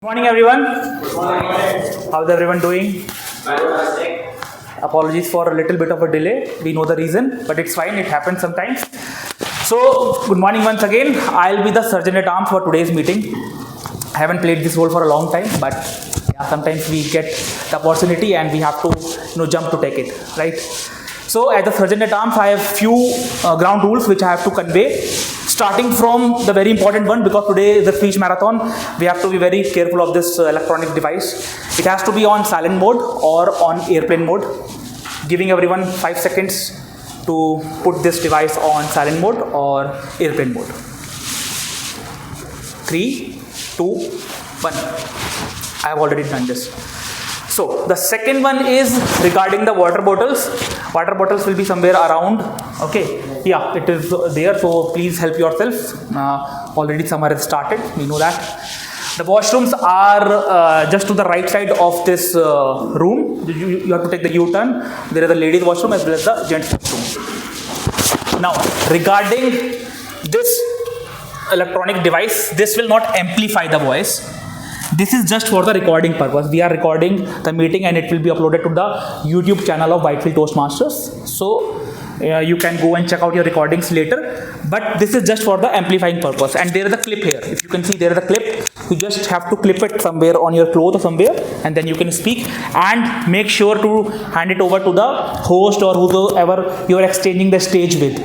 Good morning, everyone. Good morning. How's everyone doing? Fantastic. Apologies for a little bit of a delay. We know the reason, but it's fine. It happens sometimes. So, good morning once again. I'll be the Sergeant at Arms for today's meeting. I haven't played this role for a long time, but sometimes we get the opportunity and we have to jump to take it, right? So, as the Sergeant at Arms, I have few ground rules which I have to convey. Starting from the very important one, because today is a speech marathon, we have to be very careful of this electronic device. It has to be on silent mode or on airplane mode. Giving everyone 5 seconds to put this device on silent mode or airplane mode. 3, 2, 1. I have already done this. So the second one is regarding the water bottles. Water bottles will be somewhere around. Okay, yeah, it is there. So please help yourself. Already summer has started. We know that. The washrooms are just to the right side of this room. You have to take the U-turn. There is a ladies' washroom as well as the gents' washroom. Now, regarding this electronic device, this will not amplify the voice. This is just for the recording purpose. We are recording the meeting and it will be uploaded to the YouTube channel of Whitefield Toastmasters. So you can go and check out your recordings later. But this is just for the amplifying purpose. And there is a clip here. If you can see, there is a clip. You just have to clip it somewhere on your clothes or somewhere, and then you can speak. And make sure to hand it over to the host or whoever you are exchanging the stage with.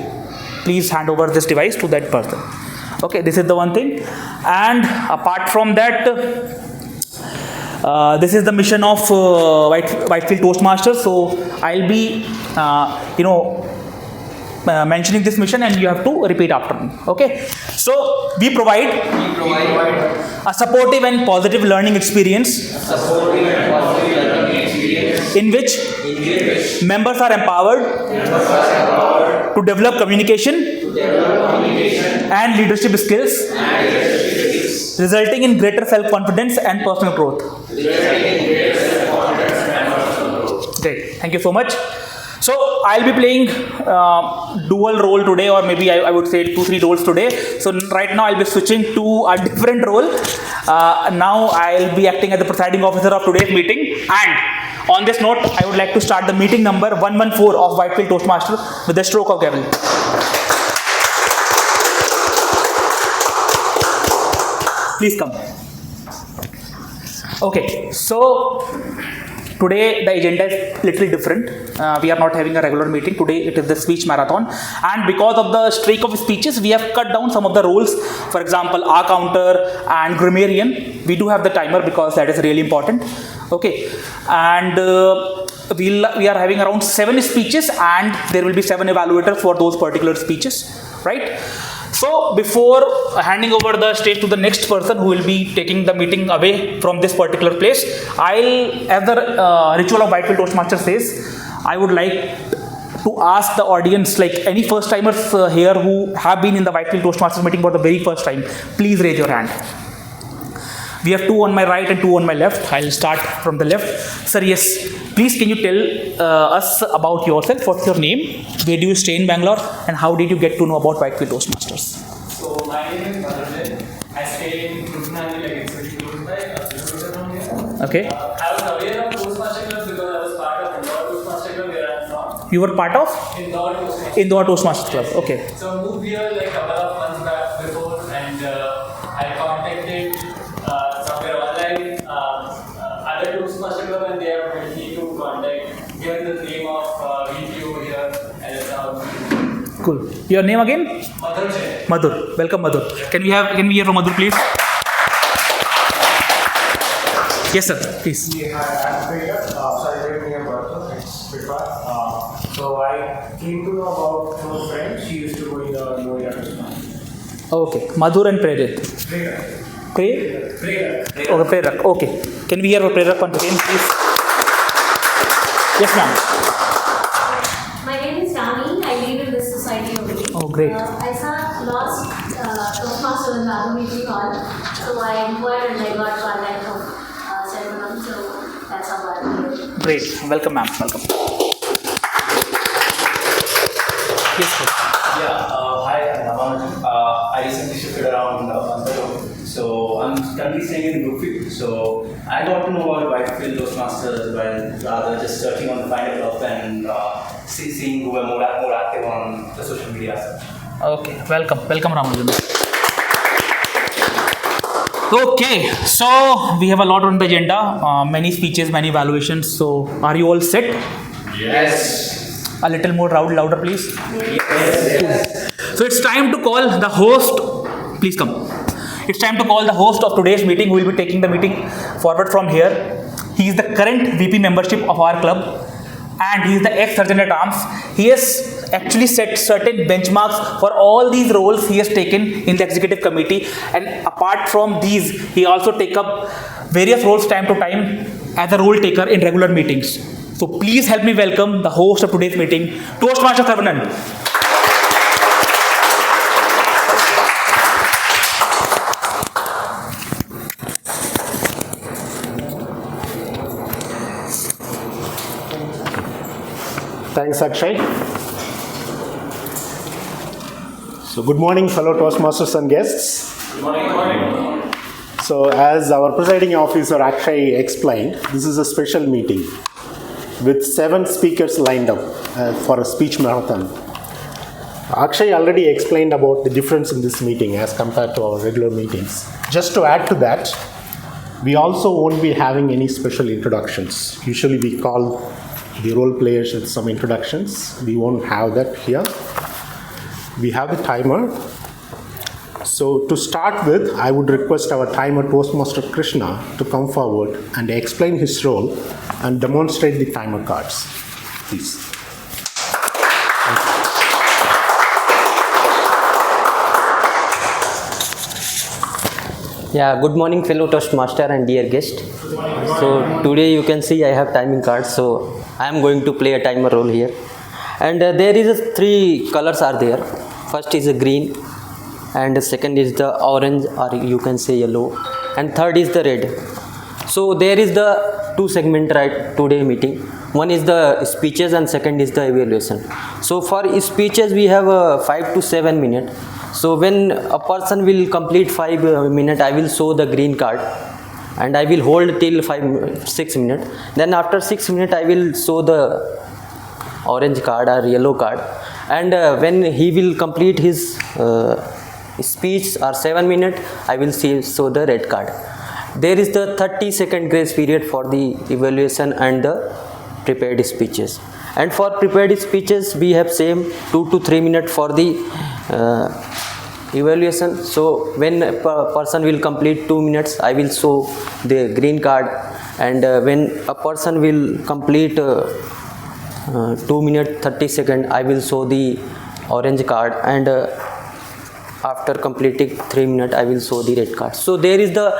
Please hand over this device to that person. Okay, this is the one thing. And apart from that, this is the mission of Whitefield Toastmasters. So I'll be, mentioning this mission, and you have to repeat after me. Okay. So we provide a supportive and positive learning experience, in which members are empowered to develop communication and leadership skills, resulting in greater self-confidence and personal growth. Great. Thank you so much. So I'll be playing dual role today, or maybe I would say 2-3 roles today. So right now I'll be switching to a different role. Now I'll be acting as the presiding officer of today's meeting. And on this note, I would like to start the meeting number 114 of Whitefield Toastmasters with a stroke of gavel. Please come. Okay, so today the agenda is little different. We are not having a regular meeting. Today it is the speech marathon. And because of the streak of speeches, we have cut down some of the roles. For example, our counter and grammarian. We do have the timer because that is really important. Okay. And we are having around 7 speeches, and there will be 7 evaluators for those particular speeches. Right? So before handing over the stage to the next person who will be taking the meeting away from this particular place, as the ritual of Whitefield Toastmasters says, I would like to ask the audience, like any first timers here who have been in the Whitefield Toastmasters meeting for the very first time, please raise your hand. We have 2 on my right and 2 on my left. I'll start from the left. Sir, yes. Please, can you tell us about yourself? What's your name? Where do you stay in Bangalore? And how did you get to know about Whitefield Toastmasters? So, my name is Madhur. I stay in Krupnani, like it's very close by, a kilometer from here. Okay. I was aware of Toastmaster Club because I was part of Indore Toastmaster Club where I'm from. You were part of? Indore Toastmaster. Indore Toastmasters Club. Okay. So, I moved here like a couple of months back before, and I contacted somewhere online other Toastmaster Club, and they have told me to contact. Here is the name of VP over here, and it's Cool. Your name again? Madhur. Madhur. Welcome, Madhur. Can we hear from Madhur, please? Yes, sir. Please. Yeah, I'm Peter. Celebrating your birthday. It's Pitwa. So I came to know about two friends. She used to go in the Noida Toastmasters. Okay. Madhur and Prerit. Prayer. Okay, Prerak. Okay. Can we hear from Prerak once again, please? Yes, ma'am. My name is Rani. I live in this society only. Oh, great. I saw lost Toastmaster in the other meeting hall, so I inquired and I got contact from Seven. So that's how I did. Great. Welcome, ma'am. Welcome. Yes, sir. Yeah, hi, I'm Raman. I recently shifted around a month ago. So I'm currently staying in Brookfield. So I got to know about Whitefield Toastmasters by rather just searching on the Finder Club and seeing who were more active on the social media side. Okay, welcome Ramanujan. Okay, so we have a lot on the agenda, many speeches, many evaluations. So are you all set? Yes. A little more louder, please. Yes. So it's time to call the host. Please come. It's time to call the host of today's meeting, who will be taking the meeting forward from here. He is the current VP membership of our club, and he is the ex-Sergeant at Arms. He has actually set certain benchmarks for all these roles he has taken in the executive committee, and apart from these, he also take up various roles time to time as a role taker in regular meetings. So please help me welcome the host of today's meeting, Toastmaster Saravanan. Thanks, Akshay. So, good morning, fellow Toastmasters and guests. Good morning. So, as our presiding officer Akshay explained, this is a special meeting with 7 speakers lined up for a speech marathon. Akshay already explained about the difference in this meeting as compared to our regular meetings. Just to add to that, we also won't be having any special introductions. Usually we call the role players with some introductions. We won't have that here. We have the timer. So to start with, I would request our timer Toastmaster Krishna to come forward and explain his role and demonstrate the timer cards. Please. Yeah, good morning fellow Toastmaster and dear guest. So today you can see I have timing cards, so I am going to play a timer role here. And there is 3 colors are there. First is a green, and the second is the orange, or you can say yellow, and third is the red. So there is the 2 segment right today meeting. One is the speeches and second is the evaluation. So for speeches we have 5 to 7 minutes. So when a person will complete 5 minutes, I will show the green card and I will hold till 6 minutes. Then after 6 minutes, I will show the orange card or yellow card. And when he will complete his speech or 7 minutes, I will show the red card. There is the 30-second grace period for the evaluation and the prepared speeches. And for prepared speeches, we have same 2 to 3 minutes for the evaluation. So when a person will complete 2 minutes, I will show the green card, and when a person will complete 2 minutes 30 seconds, I will show the orange card, and after completing 3 minutes, I will show the red card. So there is the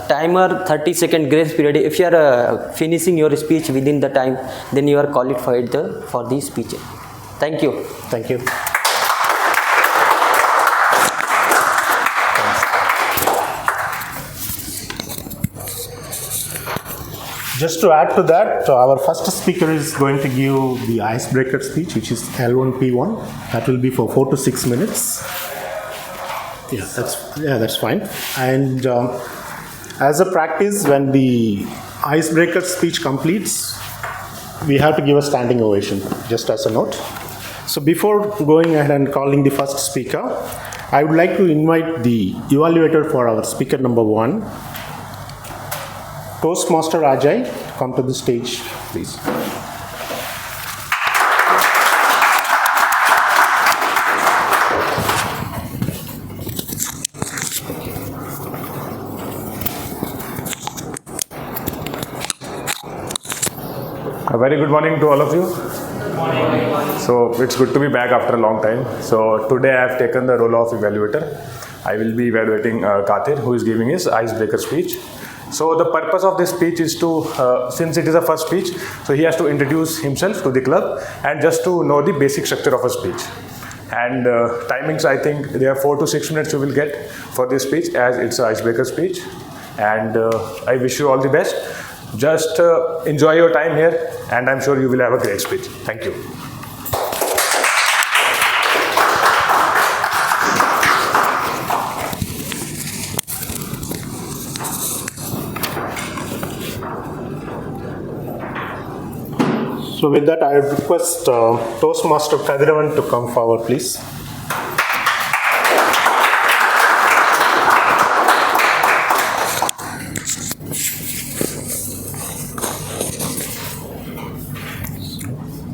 timer 30-second grace period. If you are finishing your speech within the time, then you are qualified for the speech. Thank you. Thank you. Just to add to that, our first speaker is going to give the icebreaker speech, which is L1P1. That will be for 4 to 6 minutes. That's fine. And as a practice, when the icebreaker speech completes, we have to give a standing ovation, just as a note. So before going ahead and calling the first speaker, I would like to invite the evaluator for our speaker number 1, Toastmaster Ajay, to come to the stage, please. A very good morning to all of you. Good morning. So it's good to be back after a long time. So today I have taken the role of evaluator. I will be evaluating Katir, who is giving his icebreaker speech. So the purpose of this speech is to, since it is a first speech, so he has to introduce himself to the club and just to know the basic structure of a speech. And timings, I think there are 4 to 6 minutes you will get for this speech, as it's an icebreaker speech. And I wish you all the best. Just enjoy your time here, and I'm sure you will have a great speech. Thank you. So with that, I would request Toastmaster Kadiravan to come forward, please.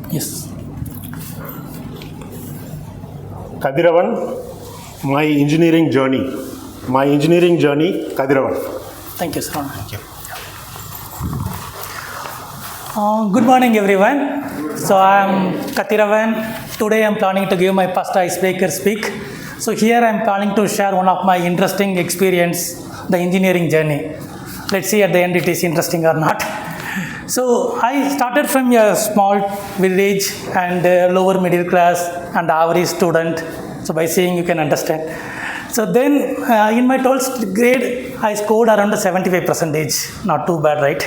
Yes. Kadiravan, my engineering journey. My engineering journey, Kadiravan. Thank you, sir. Good morning, everyone. So I am Kadiravan. Today I am planning to give my first icebreaker speak. So here I am planning to share one of my interesting experience, the engineering journey. Let's see at the end it is interesting or not. So I started from a small village and lower middle class and average student. So by seeing you can understand. So then in my 12th grade I scored around 75%, not too bad, right?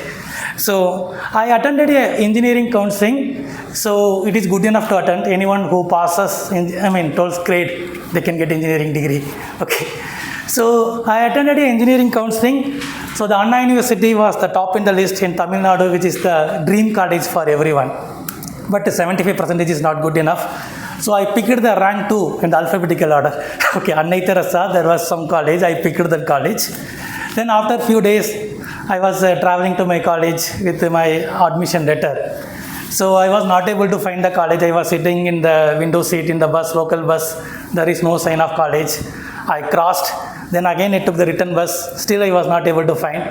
So I attended a engineering counseling. So it is good enough to attend. Anyone who passes in 12th grade, they can get engineering degree. Okay. So I attended a engineering counseling. So the Anna University was the top in the list in Tamil Nadu, which is the dream college for everyone. But 75% is not good enough. So I picked the rank 2 in the alphabetical order. Okay, Annai Teresa, there was some college, I picked that college. Then after a few days, I was traveling to my college with my admission letter. So I was not able to find the college. I was sitting in the window seat in the bus, local bus. There is no sign of college. I crossed. Then again I took the return bus. Still I was not able to find.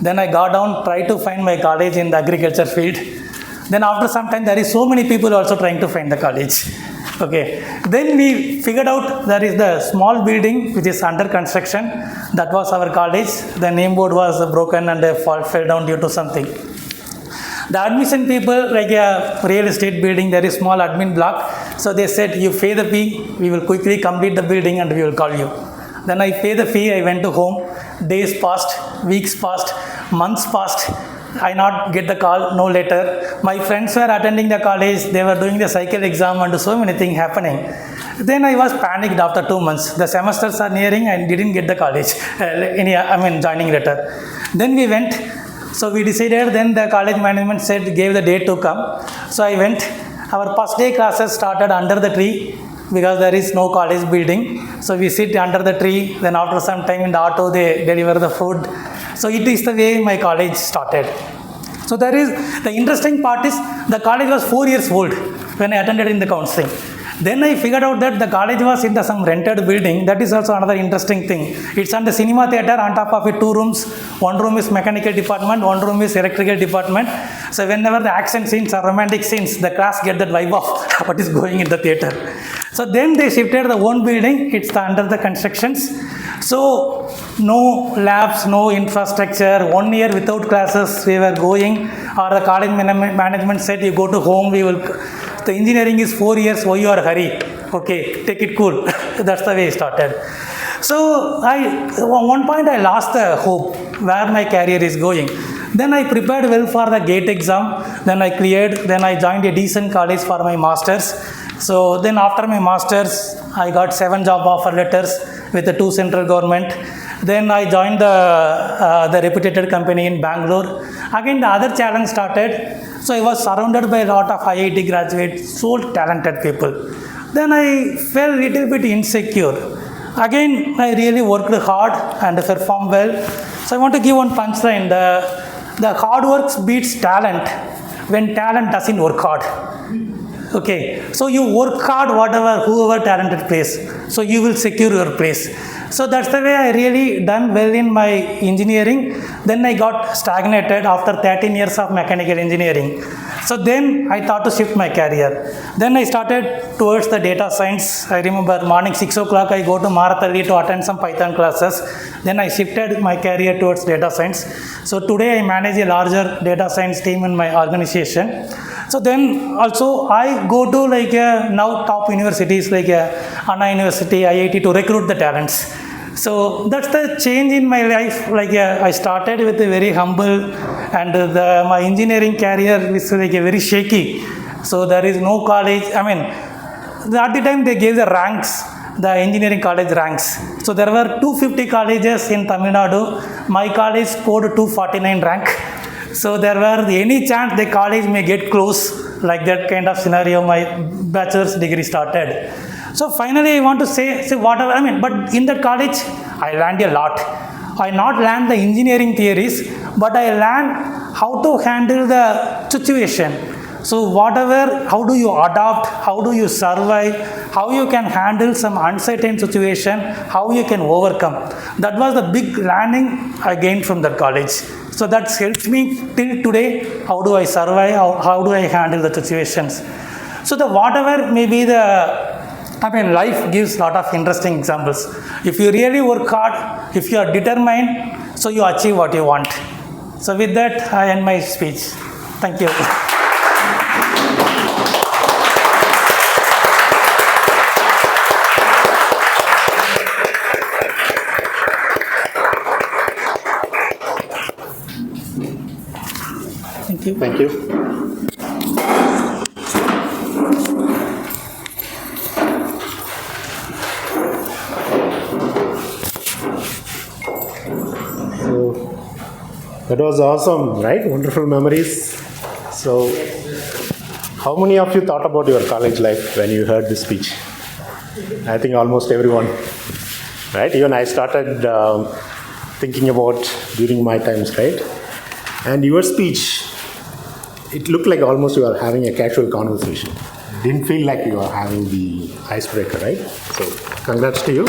Then I got down, tried to find my college in the agriculture field. Then after some time, there is so many people also trying to find the college. Okay. Then we figured out there is the small building which is under construction. That was our college. The name board was broken and fell down due to something. The admission people, like a real estate building, there is small admin block. So they said, you pay the fee, we will quickly complete the building and we will call you. Then I pay the fee, I went to home. Days passed, weeks passed, months passed. I not get the call, no letter. My friends were attending the college, they were doing the cycle exam and so many things happening. Then I was panicked after 2 months. The semesters are nearing and didn't get the college, joining letter. Then we went. So we decided, then the college management said, gave the date to come. So I went. Our first day classes started under the tree because there is no college building. So we sit under the tree. Then after some time in the auto, they deliver the food. So it is the way my college started. So there is, the interesting part is, the college was 4 years old when I attended in the counseling. Then I figured out that the college was in some rented building. That is also another interesting thing. It's under cinema theater. On top of it, 2 rooms. 1 room is mechanical department. 1 room is electrical department. So whenever the action scenes or romantic scenes, the class get that vibe of what is going in the theater. So then they shifted the one building. It's under the constructions. So no labs, no infrastructure. 1 year without classes we were going. Or the college management said, you go to home, we will... The engineering is 4 years, why you are hurry? Okay, take it cool. That's the way it started. So at one point I lost the hope where my career is going. Then I prepared well for the GATE exam. Then I cleared. Then I joined a decent college for my masters. So then after my masters, I got 7 job offer letters with the 2 central government. Then I joined the reputed company in Bangalore. Again, the other challenge started. So I was surrounded by a lot of IIT graduates, so talented people. Then I felt a little bit insecure. Again, I really worked hard and performed well. So I want to give one punchline. The hard work beats talent when talent doesn't work hard. Okay, so you work hard, whoever talented place. So you will secure your place. So that's the way I really done well in my engineering. Then I got stagnated after 13 years of mechanical engineering. So then I thought to shift my career. Then I started towards the data science. I remember morning 6 o'clock I go to Marathalli to attend some Python classes. Then I shifted my career towards data science. So today I manage a larger data science team in my organization. So then also I go to now top universities like Anna University, IIT to recruit the talents. So that's the change in my life. I started with a very humble and my engineering career is very shaky. So there is no college. At the time they gave the ranks, the engineering college ranks. So there were 250 colleges in Tamil Nadu. My college scored 249 rank. So there were any chance the college may get close, like that kind of scenario my bachelor's degree started. So finally I want to say whatever, but in that college I learned a lot. I not learned the engineering theories, but I learned how to handle the situation. So whatever, how do you adapt, how do you survive, how you can handle some uncertain situation, how you can overcome. That was the big learning I gained from that college. So that helps me till today, how do I survive, how do I handle the situations. So the whatever may be life gives lot of interesting examples. If you really work hard, if you are determined, so you achieve what you want. So with that, I end my speech. Thank you. Thank you. Thank you. So that was awesome, right? Wonderful memories. So, how many of you thought about your college life when you heard this speech? I think almost everyone, right? Even I started thinking about during my times, right? And your speech, it looked like almost you were having a casual conversation. Didn't feel like you were having the icebreaker, right? So, congrats to you.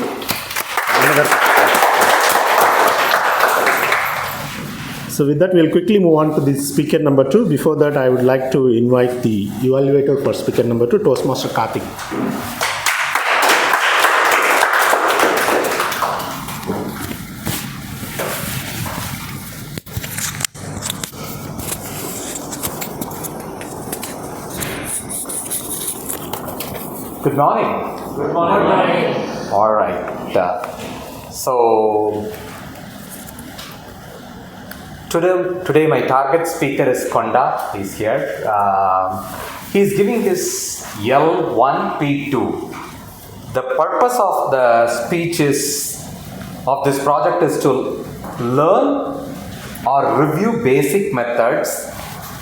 So with that, we'll quickly move on to the speaker number 2. Before that, I would like to invite the evaluator for speaker number 2, Toastmaster Karthik. Good morning. Good morning. All right. So today my target speaker is Konda. He's here. He's giving his L1P2. The purpose of the speech of this project is to learn or review basic methods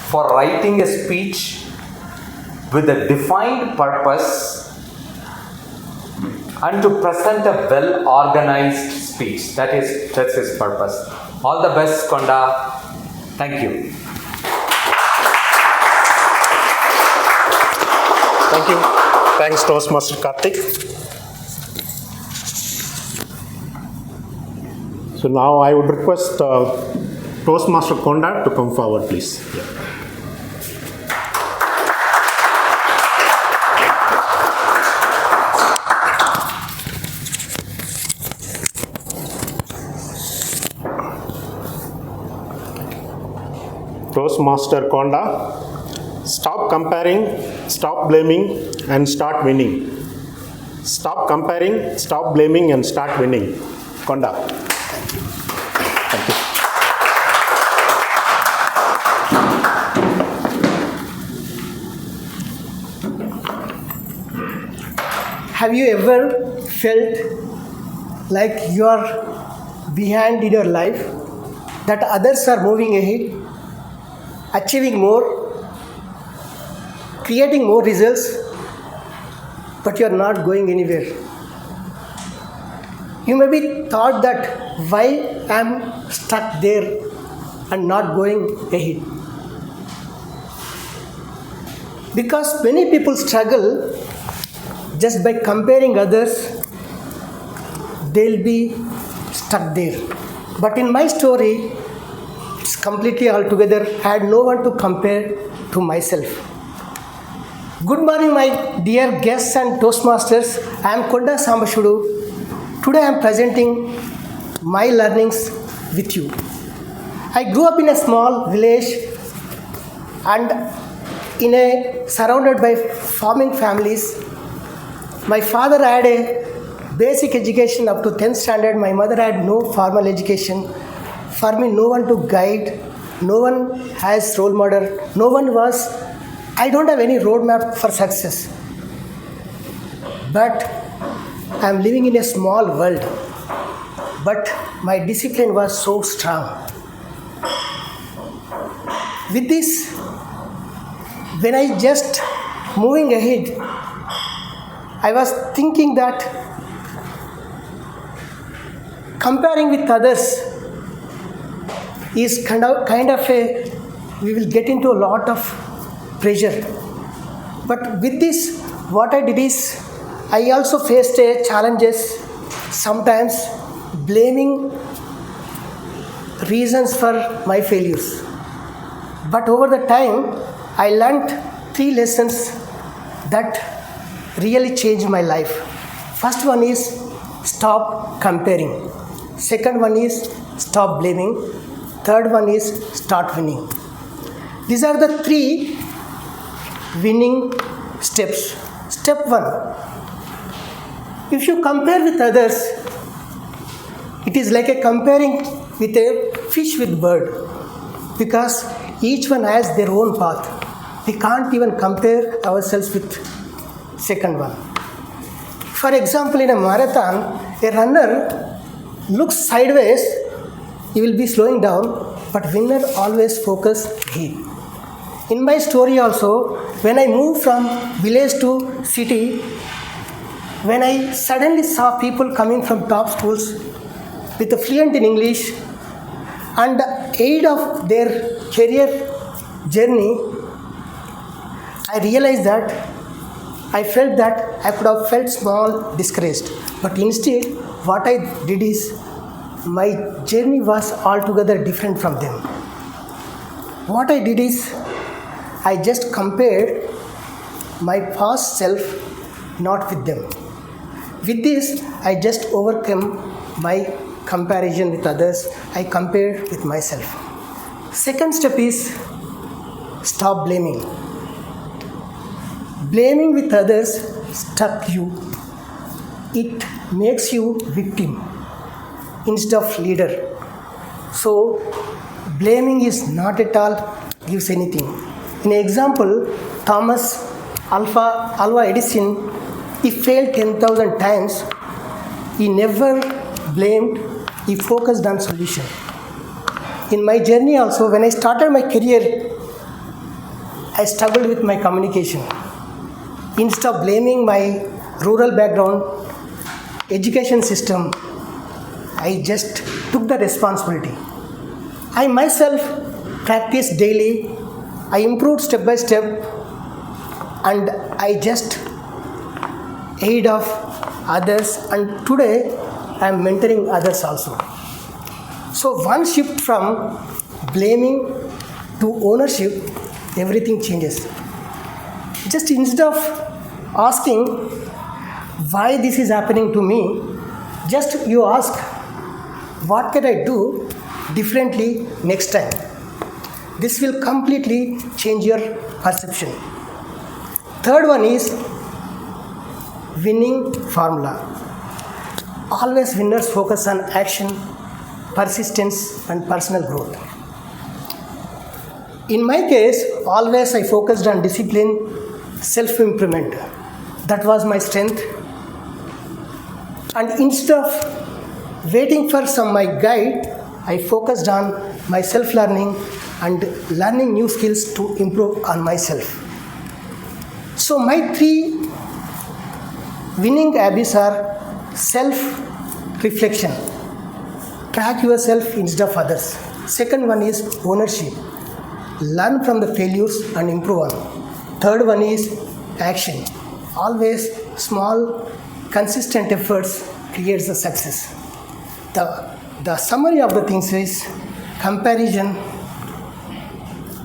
for writing a speech with a defined purpose and to present a well-organized speech. That's his purpose. All the best, Konda. Thank you. Thank you. Thanks, Toastmaster Karthik. So now I would request Toastmaster Konda to come forward, please. Yeah. Toastmaster Konda, stop comparing, stop blaming, and start winning. Stop comparing, stop blaming, and start winning. Konda. Thank you. Have you ever felt like you are behind in your life, that others are moving ahead, achieving more, creating more results, but you are not going anywhere? You may be thought that why I am stuck there and not going ahead. Because many people struggle just by comparing others, they'll be stuck there. But in my story, it's completely altogether. I had no one to compare to myself. Good morning, my dear guests and Toastmasters. I am Konda Sambashudu. Today I am presenting my learnings with you. I grew up in a small village and surrounded by farming families. My father had a basic education up to 10th standard. My mother had no formal education. For me, no one to guide, no one has role model, I don't have any roadmap for success. But I am living in a small world. But my discipline was so strong. With when I just moving ahead, I was thinking that comparing with others is kind of a, we will get into a lot of pressure. But with this, what I did is, I also faced challenges, sometimes blaming reasons for my failures. But over the time, I learned 3 lessons that really changed my life. First one is stop comparing. Second one is stop blaming. Third one is start winning. These are the 3 winning steps. Step 1. If you compare with others, it is like a comparing with a fish with bird, because each one has their own path. We can't even compare ourselves with second one. For example, in a marathon, a runner looks sideways, he will be slowing down, but winner always focus ahead. In my story also, when I moved from village to city, when I suddenly saw people coming from top schools with a fluent in English and the aid of their career journey, I realized that I felt that I could have felt small, discouraged. But instead, what I did is, my journey was altogether different from them. What I did is, I just compared my past self, not with them. With this, I just overcome my comparison with others. I compared with myself. Second step is stop blaming. Blaming with others stuck you. It makes you victim instead of leader. So blaming is not at all gives anything. In example, Thomas Alva Edison, he failed 10,000 times. He never blamed, he focused on solution. In my journey also, when I started my career, I struggled with my communication. Instead of blaming my rural background, education system, I just took the responsibility. I myself practiced daily, I improved step by step, and I just aid of others, and today I am mentoring others also. So one shift from blaming to ownership, everything changes. Just instead of asking why this is happening to me, just you ask, what can I do differently next time? This will completely change your perception. Third one is winning formula. Always winners focus on action, persistence, and personal growth. In my case, always I focused on discipline, self-improvement. That was my strength. And instead of waiting for my guide, I focused on my self-learning and learning new skills to improve on myself. So my 3 winning habits are self-reflection. Track yourself instead of others. Second one is ownership. Learn from the failures and improve on. Third one is action. Always small, consistent efforts creates the success. The summary of the things is, comparison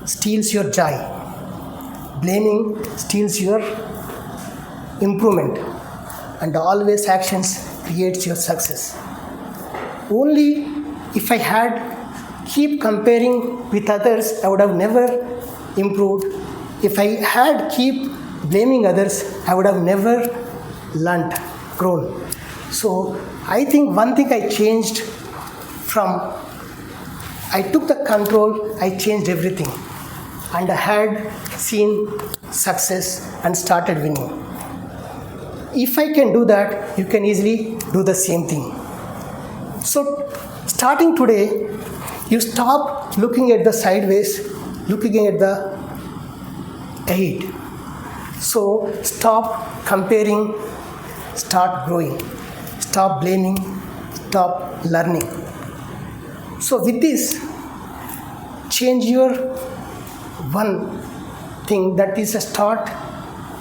steals your joy. Blaming steals your improvement. And always actions creates your success. Only if I had keep comparing with others, I would have never improved. If I had keep blaming others, I would have never learned, grown. So I think one thing I changed from, I took the control, I changed everything. And I had seen success and started winning. If I can do that, you can easily do the same thing. So starting today, you stop looking at the sideways, looking at the ahead. So stop comparing, start growing, stop blaming, stop learning. So with this, change your one thing, that is a start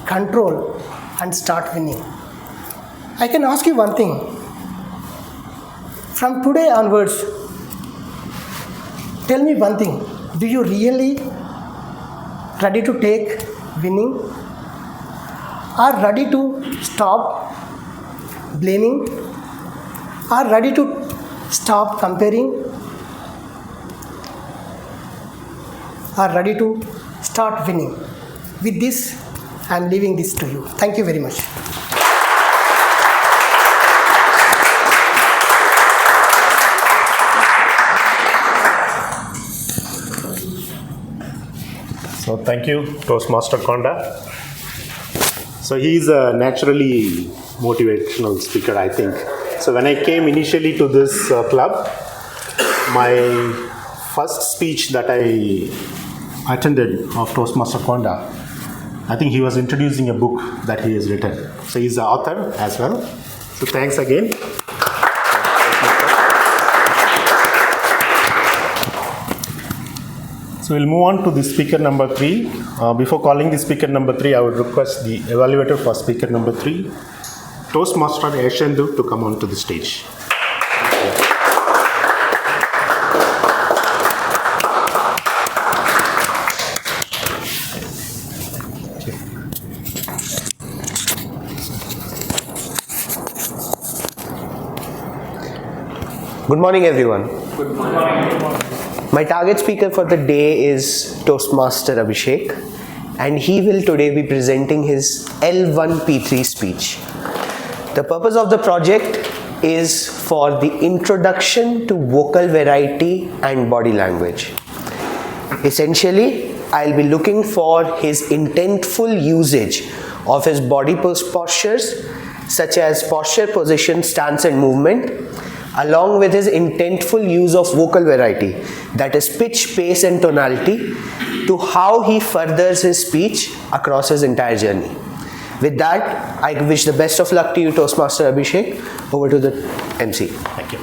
control and start winning. I can ask you one thing. From today onwards, tell me one thing. Do you really ready to take winning? Are ready to stop blaming? Are ready to stop comparing? Are ready to start winning? With this, I am leaving this to you. Thank you very much. So thank you, Toastmaster Konda. So he is a naturally motivational speaker, I think. So when I came initially to this club, my first speech that I attended of Toastmaster Konda, I think he was introducing a book that he has written. So he's the author as well. So thanks again. So we'll move on to the speaker number 3. Before calling the speaker number 3, I would request the evaluator for speaker number 3, Toastmaster Yashendu, to come on to the stage. Good morning, everyone. Good morning. My target speaker for the day is Toastmaster Abhishek, and he will today be presenting his L1P3 speech. The purpose of the project is for the introduction to vocal variety and body language. Essentially, I'll be looking for his intentful usage of his body postures, such as posture, position, stance and movement, along with his intentful use of vocal variety, that is pitch, pace and tonality, to how he furthers his speech across his entire journey. With that, I wish the best of luck to you, Toastmaster Abhishek. Over to the MC. Thank you.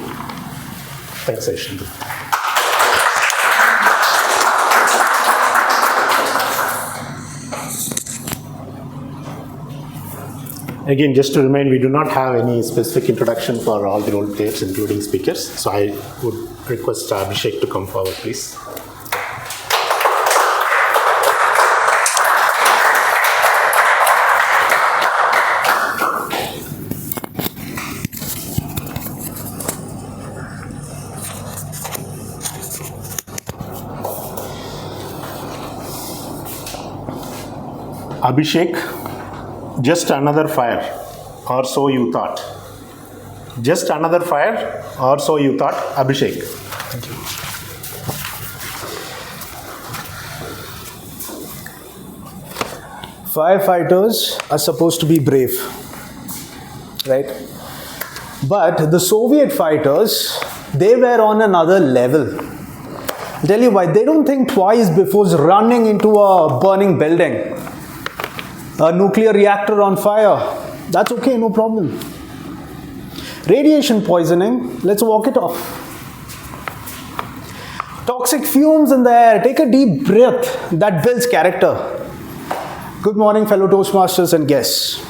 Thanks, Yashendu. Again, just to remind, we do not have any specific introduction for all the role players, including speakers. So I would request Abhishek to come forward, please. Abhishek, just another fire, or so you thought. Just another fire, or so you thought. Abhishek. Thank you. Firefighters are supposed to be brave, right? But the Soviet fighters, they were on another level. I'll tell you why. They don't think twice before running into a burning building. A nuclear reactor on fire, that's okay, no problem. Radiation poisoning, let's walk it off. Toxic fumes in the air, take a deep breath, that builds character. Good morning, fellow Toastmasters and guests.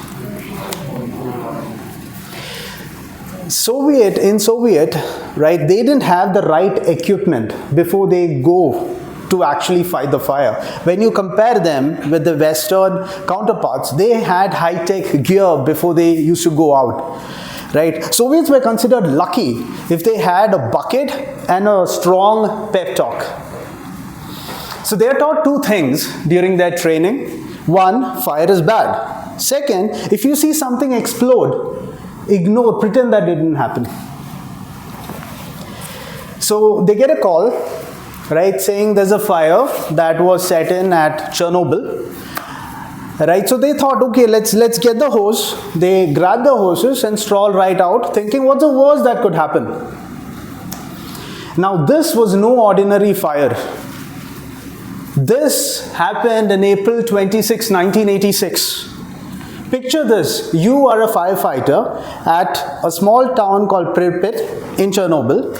In Soviet, right, they didn't have the right equipment before they go to actually fight the fire. When you compare them with the Western counterparts, they had high-tech gear before they used to go out, right? Soviets were considered lucky if they had a bucket and a strong pep talk. So they are taught two things during their training. One, fire is bad. Second, if you see something explode, ignore, pretend that didn't happen. So they get a call, right, saying there's a fire that was set in at Chernobyl, right? So they thought, okay, let's get the hose. They grabbed the hoses and strolled right out, thinking, what's the worst that could happen? Now this was no ordinary fire. This happened in April 26, 1986. Picture this, you are a firefighter at a small town called Pripyat in Chernobyl,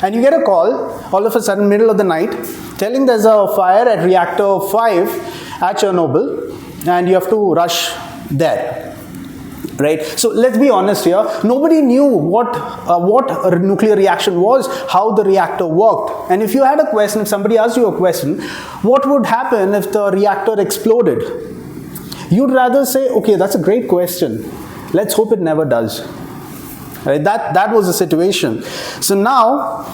and you get a call all of a sudden middle of the night telling there's a fire at reactor 5 at Chernobyl and you have to rush there. Right? So let's be honest here, nobody knew what a nuclear reaction was, how the reactor worked. And if you had a question, if somebody asked you a question, what would happen if the reactor exploded? You'd rather say, okay, that's a great question. Let's hope it never does. Right? That was the situation. So now,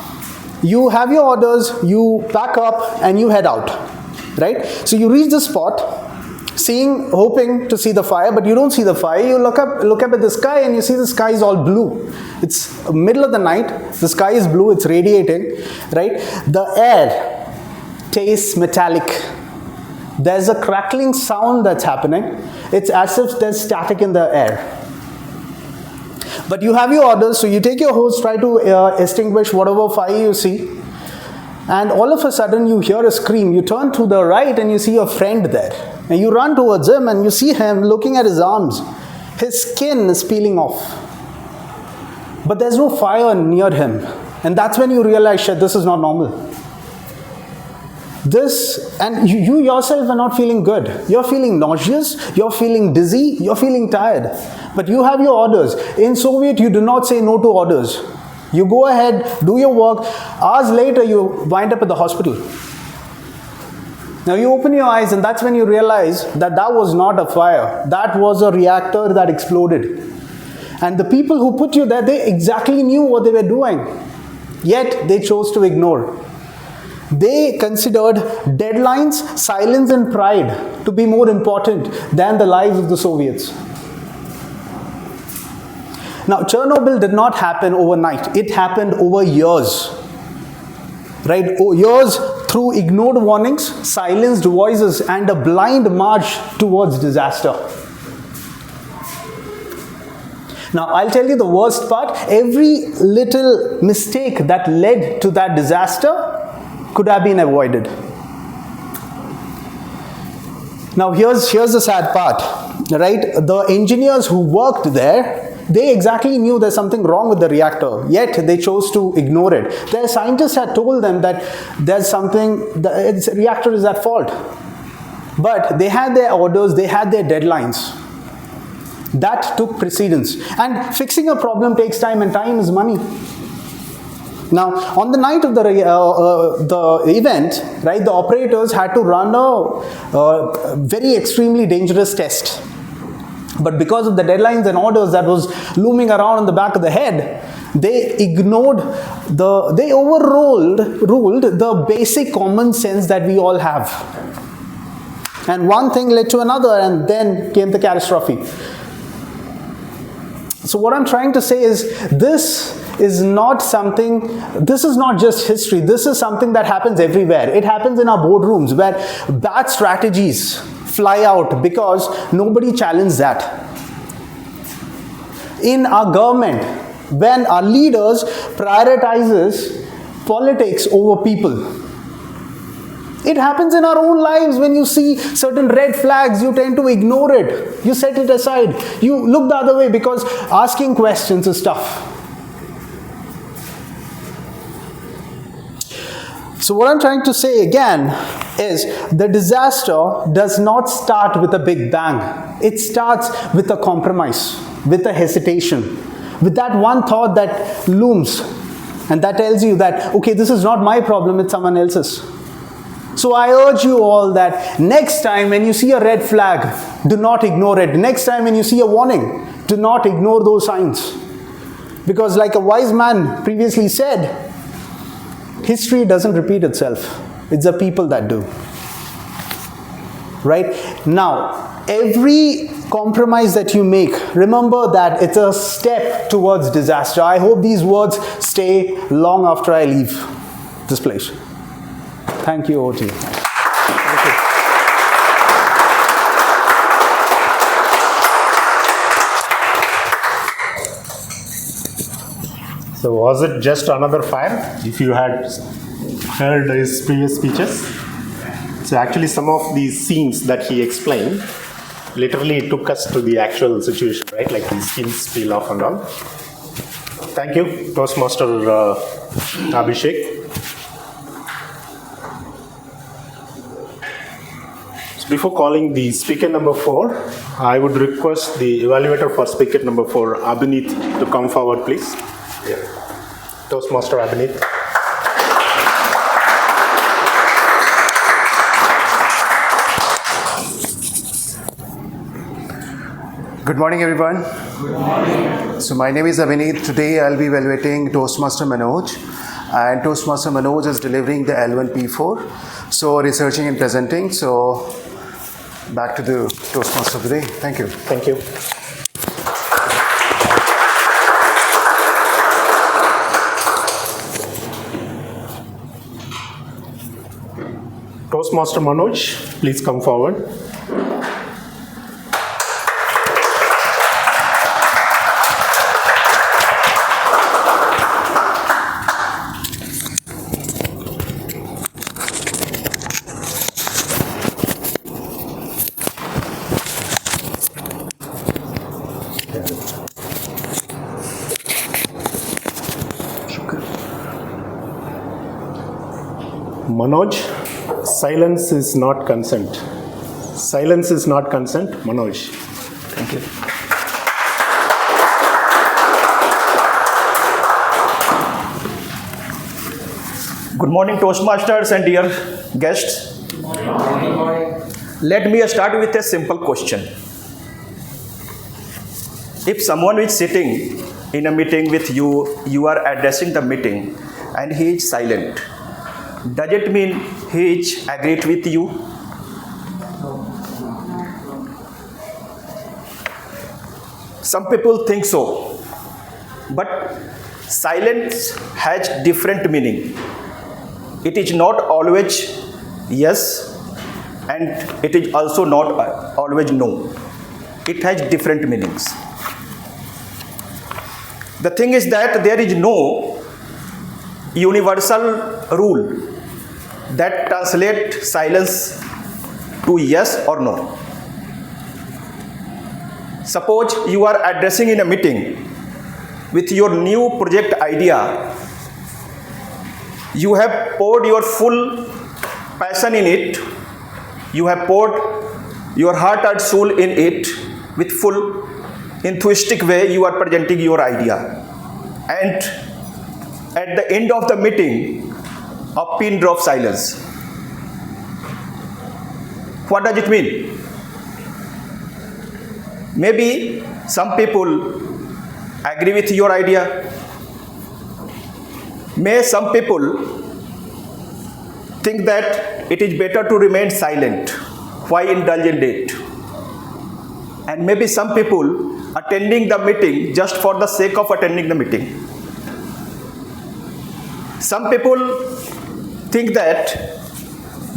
you have your orders, you pack up and you head out. Right? So you reach the spot, hoping to see the fire, but you don't see the fire. You look up at the sky and you see the sky is all blue. It's middle of the night, the sky is blue, it's radiating, right? The air tastes metallic. There's a crackling sound that's happening. It's as if there's static in the air. But you have your orders, so you take your hose, try to extinguish whatever fire you see, and all of a sudden you hear a scream. You turn to the right and you see your friend there. And you run towards him and you see him looking at his arms. His skin is peeling off. But there's no fire near him. And that's when you realize, shit, this is not normal. And you yourself are not feeling good. You're feeling nauseous, you're feeling dizzy, you're feeling tired. But you have your orders. In Soviet, you do not say no to orders. You go ahead, do your work. Hours later, you wind up at the hospital. Now you open your eyes and that's when you realize that was not a fire. That was a reactor that exploded. And the people who put you there, they exactly knew what they were doing. Yet they chose to ignore. They considered deadlines, silence and pride to be more important than the lives of the Soviets. Now Chernobyl did not happen overnight. It happened over years. Right? Years through ignored warnings, silenced voices, and a blind march towards disaster. Now, I'll tell you the worst part. Every little mistake that led to that disaster could have been avoided. Now, here's the sad part. Right? The engineers who worked there, they exactly knew there's something wrong with the reactor, yet they chose to ignore it. Their scientists had told them that there's something, the reactor is at fault. But they had their orders, they had their deadlines. That took precedence. And fixing a problem takes time, and time is money. Now, on the night of the event, right, the operators had to run a very extremely dangerous test. But because of the deadlines and orders that was looming around on the back of the head, they overruled the basic common sense that we all have. And one thing led to another, and then came the catastrophe. So what I'm trying to say is, this is not just history. This is something that happens everywhere. It happens in our boardrooms where bad strategies fly out because nobody challenged that. In our government, when our leaders prioritizes politics over people. It happens in our own lives. When you see certain red flags, you tend to ignore it. You set it aside. You look the other way because asking questions is tough. So what I'm trying to say again is, the disaster does not start with a big bang. It starts with a compromise, with a hesitation, with that one thought that looms and that tells you that, okay, this is not my problem, it's someone else's. So I urge you all that next time when you see a red flag, do not ignore it. Next time when you see a warning, do not ignore those signs. Because like a wise man previously said, history doesn't repeat itself. It's the people that do. Right? Now, every compromise that you make, remember that it's a step towards disaster. I hope these words stay long after I leave this place. Thank you, OT. So was it just another fire, if you had heard his previous speeches? So actually some of these scenes that he explained literally took us to the actual situation, right? Like the skins peel off and all. Thank you, Toastmaster Abhishek. So before calling the speaker number 4, I would request the evaluator for speaker number 4, Abhinit, to come forward, please. Yeah. Toastmaster Abhinit. Good morning, everyone. Good morning. So my name is Abhinit. Today I'll be evaluating Toastmaster Manoj, and Toastmaster Manoj is delivering the L1P4. So researching and presenting. So back to the Toastmaster of the day. Thank you. Thank you. Toastmaster Manoj, please come forward. Manoj, silence is not consent. Silence is not consent. Manoj. Thank you. Good morning, Toastmasters and dear guests. Good morning. Let me start with a simple question. If someone is sitting in a meeting with you, you are addressing the meeting and he is silent, does it mean he is agreed with you? Some people think so, but silence has different meaning. It is not always yes, and it is also not always no. It has different meanings. The thing is that there is no universal rule that translates silence to yes or no. Suppose you are addressing in a meeting with your new project idea. You have poured your full passion in it. You have poured your heart and soul in it with full enthusiastic way. You are presenting your idea. And at the end of the meeting, a pin drop silence. What does it mean? Maybe some people agree with your idea. May some people think that it is better to remain silent. Why indulge in it? And maybe some people attending the meeting just for the sake of attending the meeting. Some people think that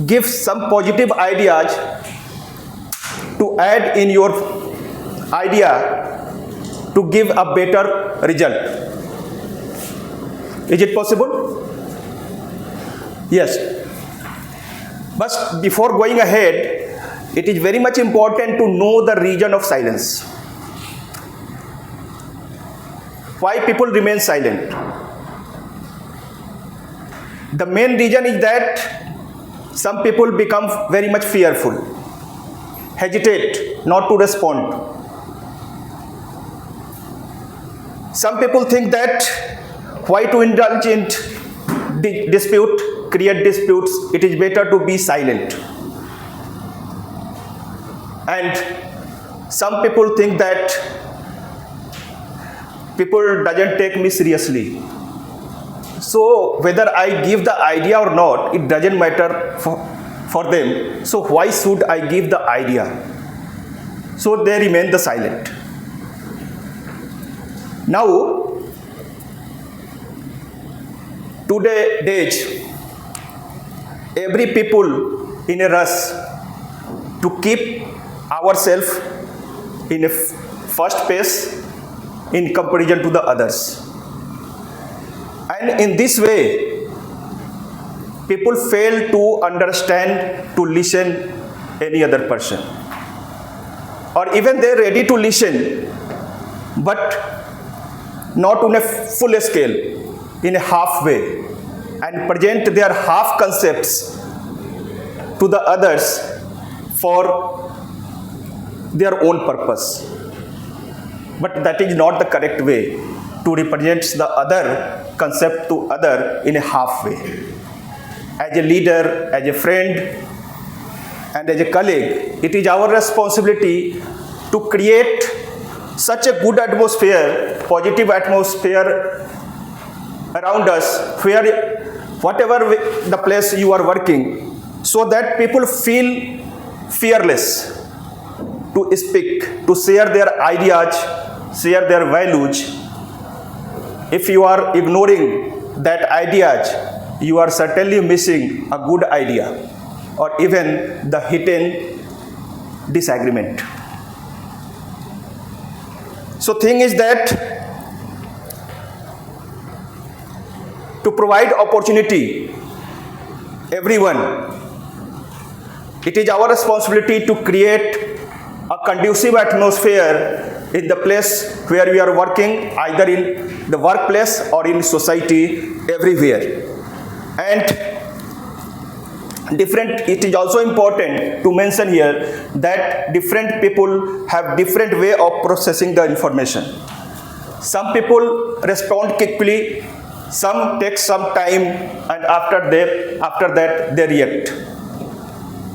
give some positive ideas to add in your idea to give a better result. Is it possible? Yes. But before going ahead, it is very much important to know the reason of silence. Why people remain silent? The main reason is that some people become very much fearful, hesitate not to respond. Some people think that why to indulge in dispute, create disputes, it is better to be silent. And some people think that people doesn't take me seriously. So whether I give the idea or not, it doesn't matter for them. So why should I give the idea? So they remain the silent. Now, today's every people in a rush to keep ourselves in a first place in comparison to the others. And in this way, people fail to understand to listen any other person. Or even they're ready to listen, but not on a full scale, in a halfway, and present their half concepts to the others for their own purpose. But that is not the correct way to represent the other concept to other in a halfway. As a leader, as a friend, and as a colleague, it is our responsibility to create such a good atmosphere, positive atmosphere around us, where whatever the place you are working, so that people feel fearless to speak, to share their ideas, share their values. If you are ignoring that ideas, you are certainly missing a good idea, or even the hidden disagreement. So thing is that to provide opportunity everyone, it is our responsibility to create a conducive atmosphere in the place where we are working, either in the workplace or in society, everywhere. And it is also important to mention here that different people have different way of processing the information. Some people respond quickly, some take some time, and after that they react.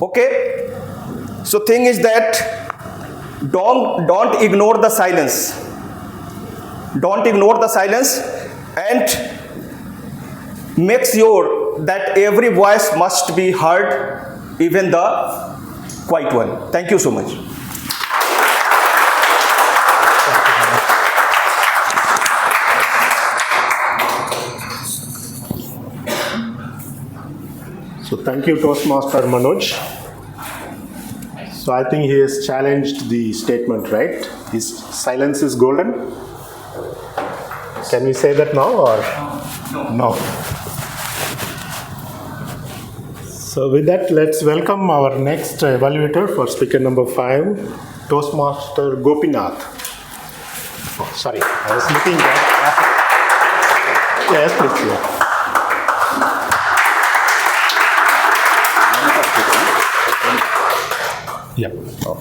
Okay? So thing is that don't ignore the silence. Don't ignore the silence, and make sure that every voice must be heard, even the quiet one. Thank you so much. So thank you, Toastmaster Manoj. So I think he has challenged the statement, right? His silence is golden. Can we say that now or no? So with that, let's welcome our next evaluator for speaker number 5, Toastmaster Gopinath. Oh, sorry, I was looking at. Yes, please. Yeah. Oh.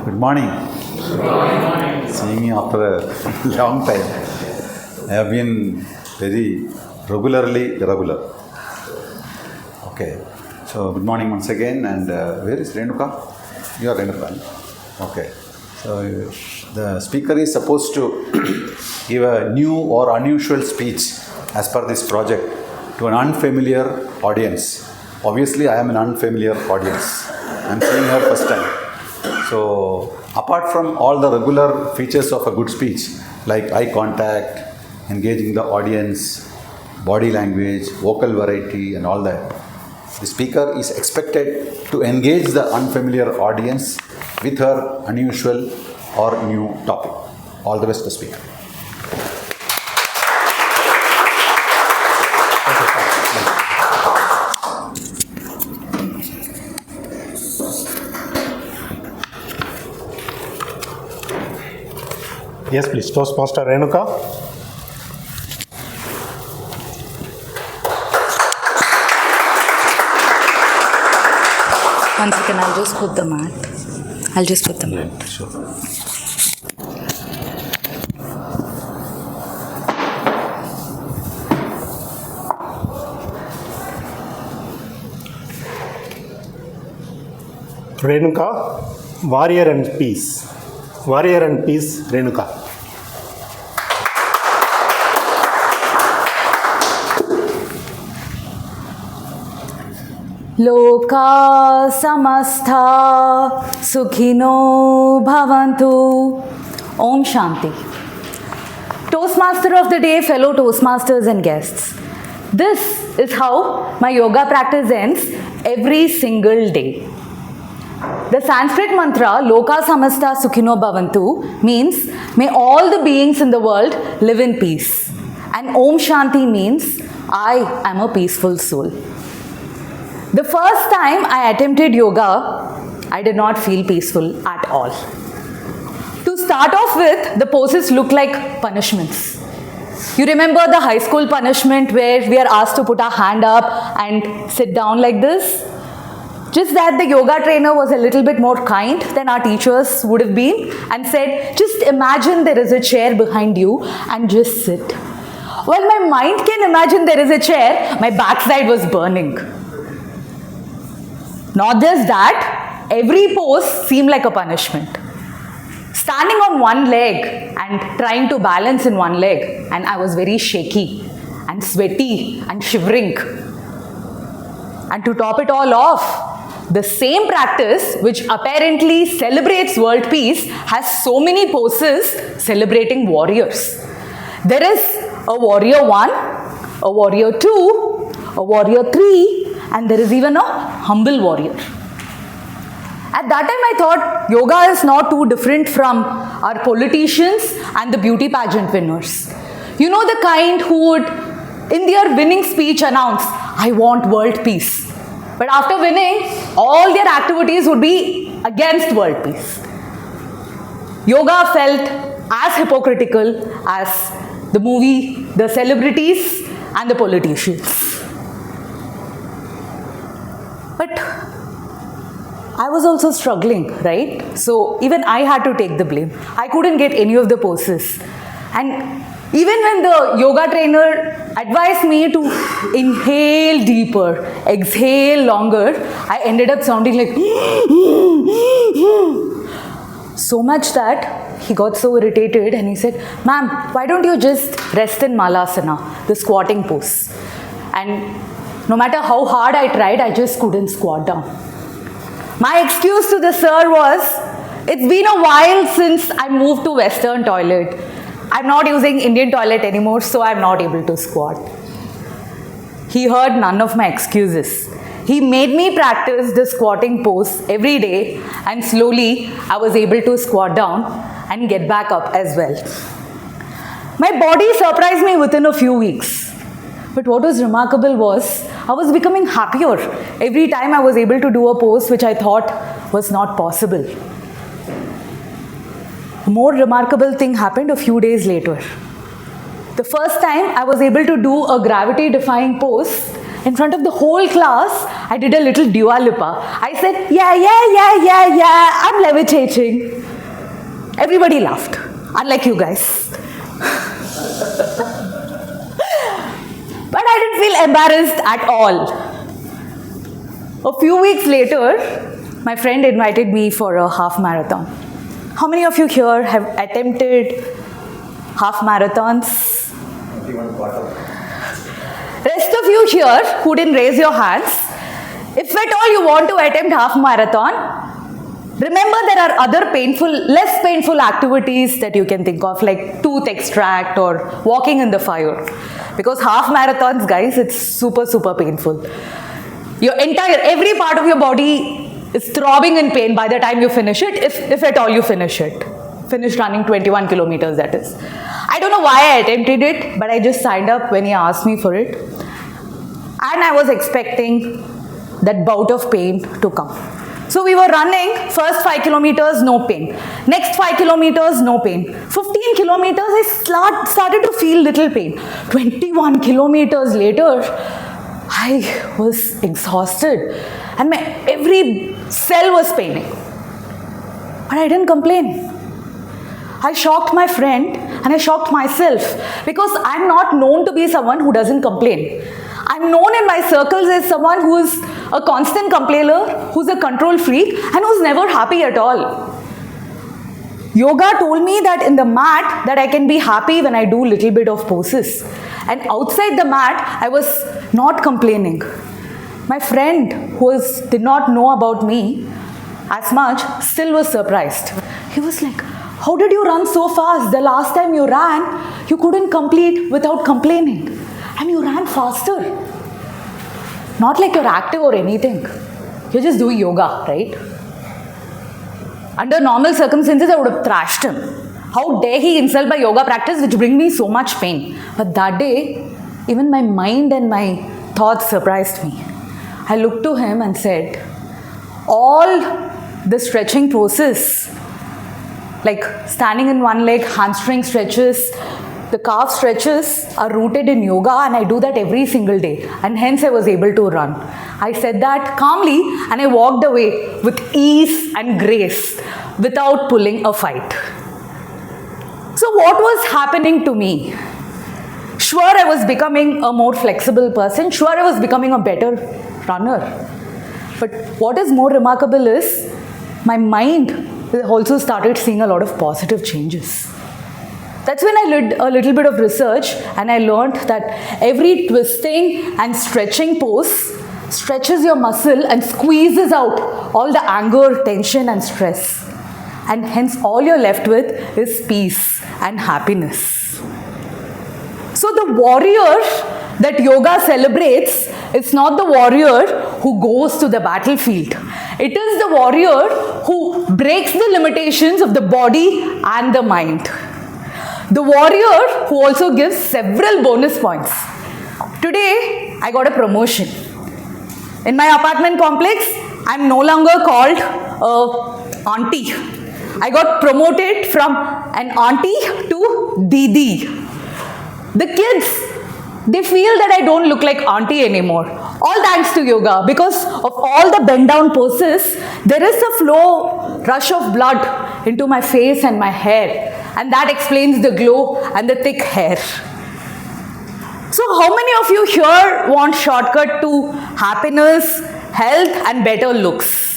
Good morning. Seeing you after a long time. I have been very regularly irregular. Okay. So good morning once again. And where is Renuka? You are Renuka. Okay. So the speaker is supposed to give a new or unusual speech as per this project to an unfamiliar audience. Obviously, I am an unfamiliar audience. I am seeing her first time. So apart from all the regular features of a good speech, like eye contact, engaging the audience, body language, vocal variety, and all that, the speaker is expected to engage the unfamiliar audience with her unusual or new topic. All the best to the speaker. Yes, please. Toastmaster Renuka. One second, I'll just put the mat. Sure. Renuka, Warrior and Peace. Warrior and Peace, Renuka. Loka samastha sukhino bhavantu. Om Shanti. Toastmaster of the day, fellow Toastmasters and guests. This is how my yoga practice ends every single day. The Sanskrit mantra Loka Samasta Sukhino Bhavantu means may all the beings in the world live in peace. And Om Shanti means I am a peaceful soul. The first time I attempted yoga, I did not feel peaceful at all. To start off with, the poses look like punishments. You remember the high school punishment where we are asked to put our hand up and sit down like this? Just that the yoga trainer was a little bit more kind than our teachers would have been and said, just imagine there is a chair behind you and just sit. Well, my mind can imagine there is a chair, my backside was burning. Not just that, every pose seemed like a punishment. Standing on one leg and trying to balance in one leg, and I was very shaky and sweaty and shivering. And to top it all off, the same practice which apparently celebrates world peace has so many poses celebrating warriors. There is a warrior 1, a warrior 2, a warrior 3, and there is even a humble warrior. At that time I thought yoga is not too different from our politicians and the beauty pageant winners. You know, the kind who would in their winning speech announce, I want world peace. But after winning, all their activities would be against world peace. Yoga felt as hypocritical as the movie, the celebrities and the politicians. But I was also struggling, right? So even I had to take the blame. I couldn't get any of the poses. And even when the yoga trainer advised me to inhale deeper, exhale longer, I ended up sounding like so much that he got so irritated and he said, ma'am, why don't you just rest in Malasana, the squatting pose? And no matter how hard I tried, I just couldn't squat down. My excuse to the sir was, it's been a while since I moved to Western toilet. I'm not using Indian toilet anymore, so I'm not able to squat. He heard none of my excuses. He made me practice the squatting pose every day, and slowly I was able to squat down and get back up as well. My body surprised me within a few weeks. But what was remarkable was, I was becoming happier every time I was able to do a pose which I thought was not possible. A more remarkable thing happened a few days later. The first time I was able to do a gravity-defying pose in front of the whole class, I did a little Dua Lipa. I said, yeah, I'm levitating. Everybody laughed, unlike you guys. But I didn't feel embarrassed at all. A few weeks later, my friend invited me for a half marathon. How many of you here have attempted half marathons? Rest of you here who didn't raise your hands, if at all you want to attempt half marathon, remember there are other less painful activities that you can think of, like tooth extract or walking in the fire. Because half marathons, guys, it's super painful. Every part of your body is throbbing in pain by the time you finish it, if at all you finish it. Finish running 21 kilometers, that is. I don't know why I attempted it, but I just signed up when he asked me for it. And I was expecting that bout of pain to come. So we were running, first 5 kilometers, no pain. Next 5 kilometers, no pain. 15 kilometers, I started to feel little pain. 21 kilometers later, I was exhausted and my every cell was paining. But I didn't complain. I shocked my friend and I shocked myself because I'm not known to be someone who doesn't complain. I'm known in my circles as someone who is a constant complainer, who's a control freak and who's never happy at all. Yoga told me that in the mat that I can be happy when I do little bit of poses. And outside the mat, I was not complaining. My friend who did not know about me as much still was surprised. He was like, how did you run so fast? The last time you ran, you couldn't complete without complaining. And you ran faster. Not like you're active or anything. You're just doing yoga, right? Under normal circumstances, I would have thrashed him. How dare he insult my yoga practice, which bring me so much pain. But that day, even my mind and my thoughts surprised me. I looked to him and said, all the stretching process, like standing in one leg, hamstring stretches, the calf stretches are rooted in yoga, and I do that every single day, and hence I was able to run. I said that calmly and I walked away with ease and grace without pulling a fight. So what was happening to me? Sure, I was becoming a more flexible person. Sure, I was becoming a better runner. But what is more remarkable is my mind also started seeing a lot of positive changes. That's when I did a little bit of research and I learned that every twisting and stretching pose stretches your muscle and squeezes out all the anger, tension and stress. And hence all you're left with is peace and happiness. So the warrior that yoga celebrates is not the warrior who goes to the battlefield. It is the warrior who breaks the limitations of the body and the mind. The warrior who also gives several bonus points. Today, I got a promotion. In my apartment complex, I'm no longer called auntie. I got promoted from an auntie to Didi. The kids, they feel that I don't look like auntie anymore. All thanks to yoga. Because of all the bend down poses, there is a flow, rush of blood into my face and my hair. And that explains the glow and the thick hair. So how many of you here want shortcut to happiness, health and better looks?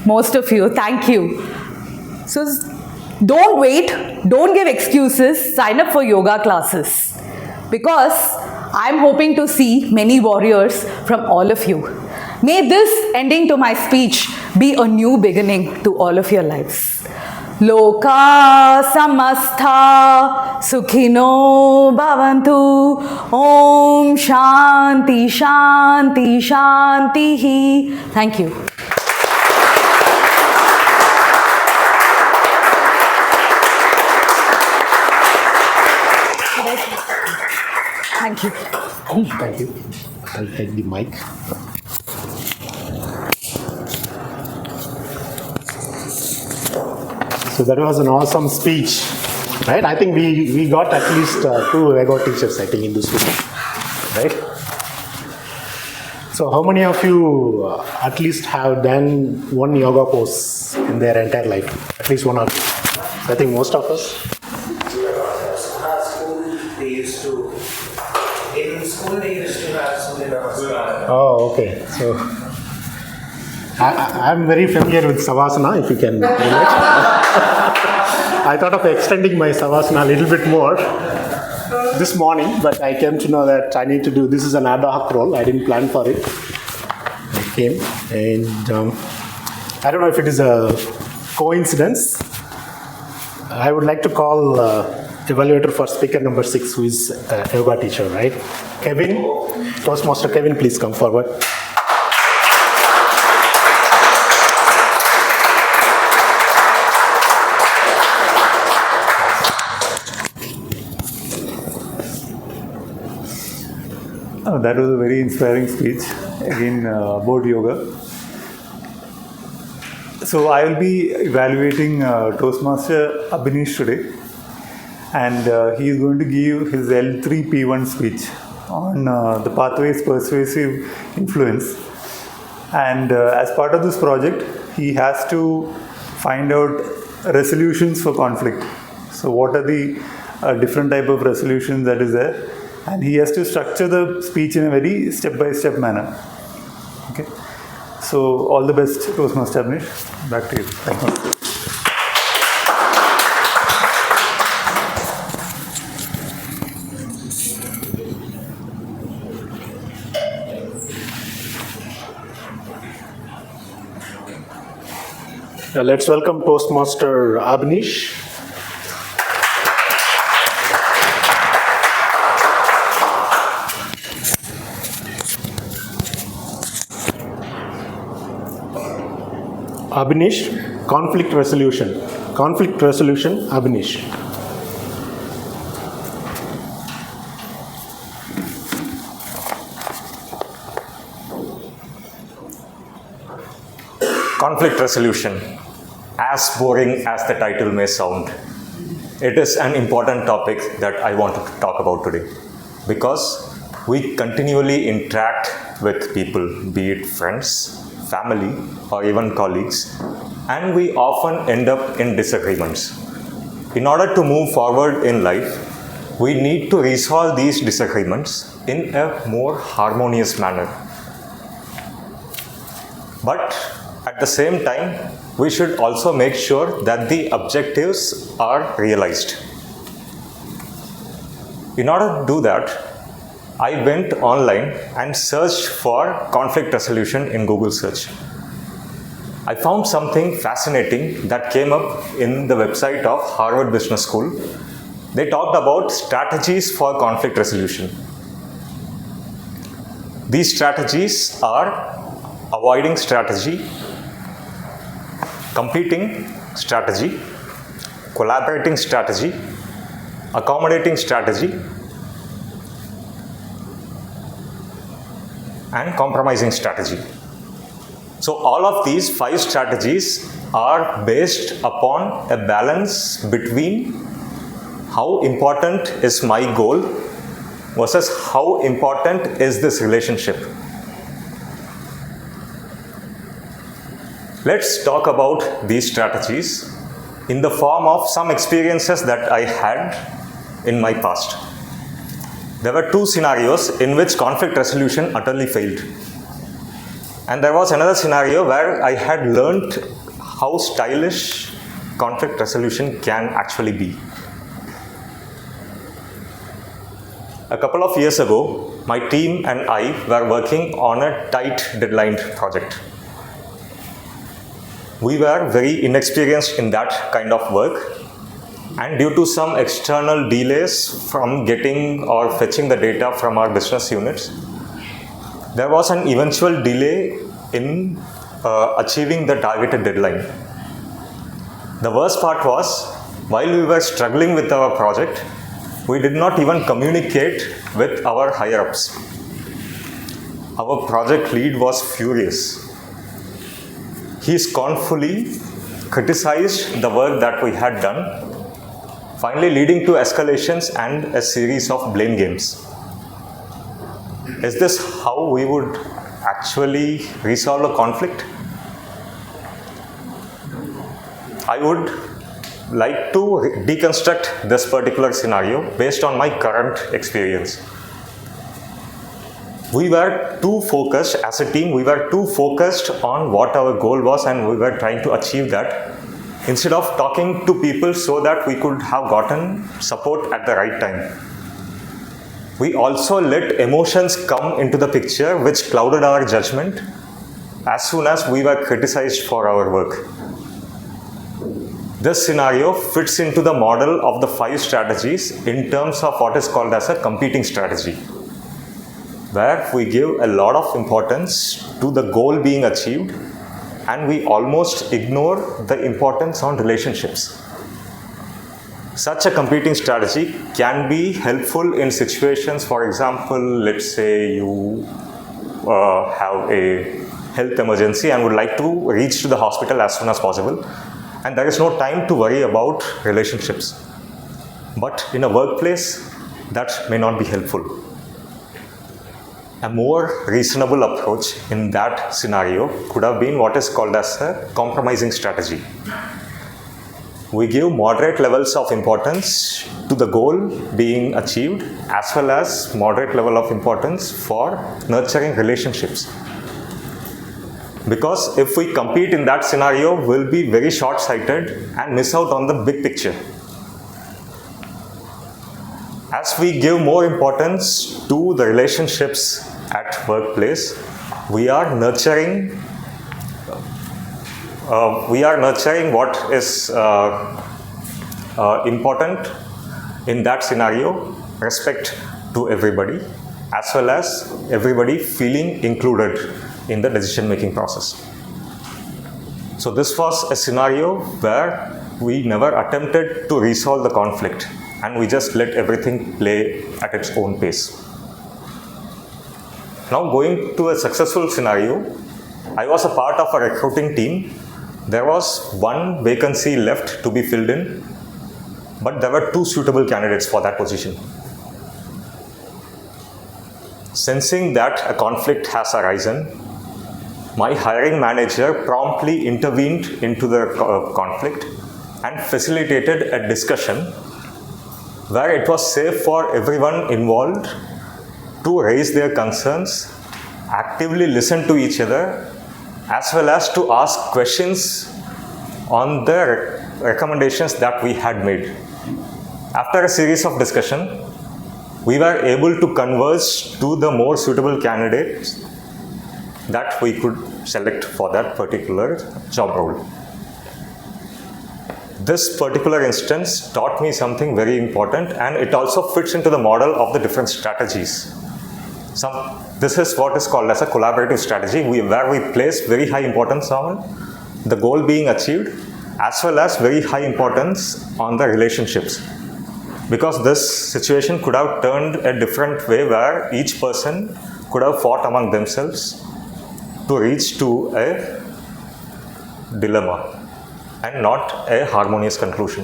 Most of you, thank you. So don't wait, don't give excuses, sign up for yoga classes. Because I'm hoping to see many warriors from all of you. May this ending to my speech be a new beginning to all of your lives. Loka samastha sukhino bhavantu. Om shanti shanti shanti. Thank you. Thank you. Thank you. I'll take the mic. So that was an awesome speech, right? I think we got at least 2 yoga teachers, I think, in this room, right? So how many of you at least have done one yoga pose in their entire life? At least one of you. I think most of us. In school they used to have Surya Namaskar. Oh, okay. So I'm very familiar with Savasana, if you can relate. I thought of extending my Savasana a little bit more this morning, but I came to know that I need to do, this is an ad hoc role. I didn't plan for it. I came and I don't know if it is a coincidence. I would like to call evaluator for speaker number 6, who is a yoga teacher, right? Kevin, Toastmaster Kevin, please come forward. Oh, that was a very inspiring speech, again about yoga. So I will be evaluating Toastmaster Abhinish today, and he is going to give his L3P1 speech on the pathways persuasive influence. And as part of this project, he has to find out resolutions for conflict. So what are the different type of resolutions that is there? And he has to structure the speech in a very step-by-step manner. Okay. So all the best, Toastmaster Abhinish. Back to you. Thank you. Let's welcome Toastmaster Abhinish. Abhinish, conflict resolution. Conflict resolution, Abhinish. Conflict resolution, as boring as the title may sound, it is an important topic that I want to talk about today, because we continually interact with people, be it friends, family, or even colleagues, and we often end up in disagreements. In order to move forward in life, we need to resolve these disagreements in a more harmonious manner. But at the same time, we should also make sure that the objectives are realized. In order to do that, I went online and searched for conflict resolution in Google search. I found something fascinating that came up in the website of Harvard Business School. They talked about strategies for conflict resolution. These strategies are avoiding strategy, competing strategy, collaborating strategy, accommodating strategy, and compromising strategy. So all of these 5 strategies are based upon a balance between how important is my goal versus how important is this relationship. Let's talk about these strategies in the form of some experiences that I had in my past. There were 2 scenarios in which conflict resolution utterly failed. And there was another scenario where I had learned how stylish conflict resolution can actually be. A couple of years ago, my team and I were working on a tight deadline project. We were very inexperienced in that kind of work, and due to some external delays from getting or fetching the data from our business units, there was an eventual delay in achieving the targeted deadline. The worst part was, while we were struggling with our project, we did not even communicate with our higher-ups. Our project lead was furious. He scornfully criticized the work that we had done, finally leading to escalations and a series of blame games. Is this how we would actually resolve a conflict? I would like to deconstruct this particular scenario based on my current experience. We were too focused as a team, we were too focused on what our goal was, and we were trying to achieve that instead of talking to people so that we could have gotten support at the right time. We also let emotions come into the picture, which clouded our judgment as soon as we were criticized for our work. This scenario fits into the model of the 5 strategies in terms of what is called as a competing strategy, where we give a lot of importance to the goal being achieved and we almost ignore the importance on relationships. Such a competing strategy can be helpful in situations, for example, let's say you have a health emergency and would like to reach to the hospital as soon as possible, and there is no time to worry about relationships. But in a workplace, that may not be helpful. A more reasonable approach in that scenario could have been what is called as a compromising strategy. We give moderate levels of importance to the goal being achieved, as well as moderate level of importance for nurturing relationships. Because if we compete in that scenario, we'll be very short-sighted and miss out on the big picture. As we give more importance to the relationships at workplace, we are nurturing what is important in that scenario, respect to everybody, as well as everybody feeling included in the decision-making process. So this was a scenario where we never attempted to resolve the conflict and we just let everything play at its own pace. Now going to a successful scenario, I was a part of a recruiting team. There was one vacancy left to be filled in, but there were 2 suitable candidates for that position. Sensing that a conflict has arisen, my hiring manager promptly intervened into the conflict and facilitated a discussion where it was safe for everyone involved to raise their concerns, actively listen to each other, as well as to ask questions on the recommendations that we had made. After a series of discussion, we were able to converge to the more suitable candidates that we could select for that particular job role. This particular instance taught me something very important, and it also fits into the model of the different strategies. This is what is called as a collaborative strategy, where we place very high importance on the goal being achieved, as well as very high importance on the relationships. Because this situation could have turned a different way, where each person could have fought among themselves to reach to a dilemma and not a harmonious conclusion.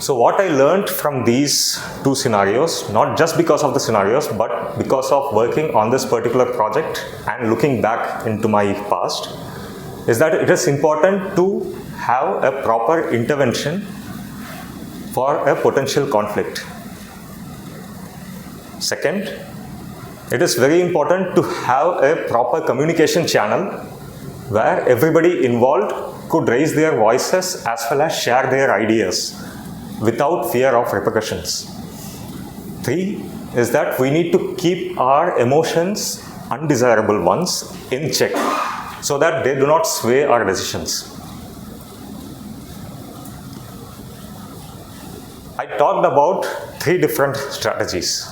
So what I learned from these 2 scenarios, not just because of the scenarios, but because of working on this particular project and looking back into my past, is that it is important to have a proper intervention for a potential conflict. Second, it is very important to have a proper communication channel where everybody involved could raise their voices as well as share their ideas without fear of repercussions. 3 is that we need to keep our emotions, undesirable ones, in check so that they do not sway our decisions. I talked about 3 different strategies,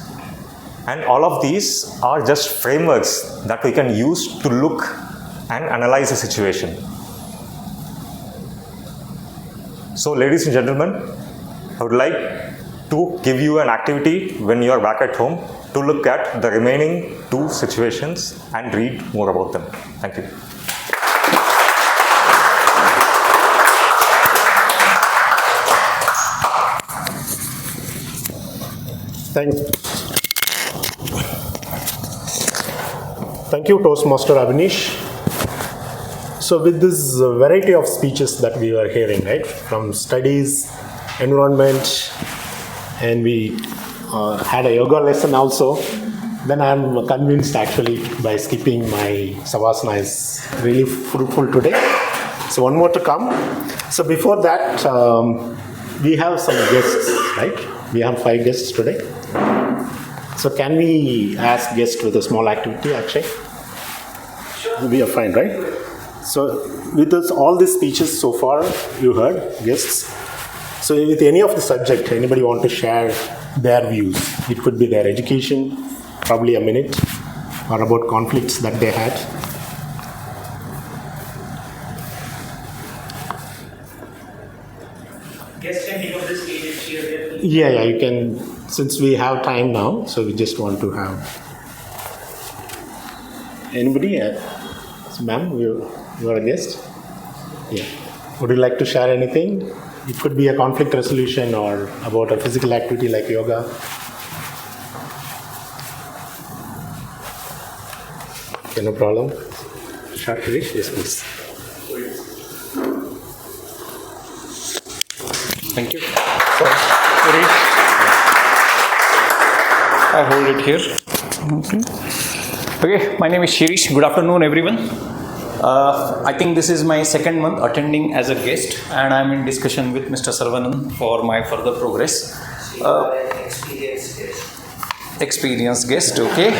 and all of these are just frameworks that we can use to look and analyze a situation. So, ladies and gentlemen, I would like to give you an activity when you are back at home to look at the remaining 2 situations and read more about them. Thank you. Thank you, Toastmaster Abhinish. So with this variety of speeches that we were hearing, right, from studies, environment, and we had a yoga lesson also, then I'm convinced actually by skipping my Savasana is really fruitful today. So one more to come. So before that, we have some guests, right? We have 5 guests today. So can we ask guests with a small activity, Akshay? Sure. We are fine, right? So with this, all these speeches so far, you heard, guests. So with any of the subject, anybody want to share their views? It could be their education, probably a minute, or about conflicts that they had. Guests can take up the stage and share their views. Yeah, you can, since we have time now, so we just want to have. Anybody? So, ma'am, you are a guest? Yeah. Would you like to share anything? It could be a conflict resolution or about a physical activity like yoga. Okay, no problem. Shakirish, yes, please. Thank you. I hold it here. Okay, my name is Shirish. Good afternoon, everyone. I think this is my 2nd month attending as a guest, and I'm in discussion with Mr. Saravanan for my further progress. Experienced guest, okay.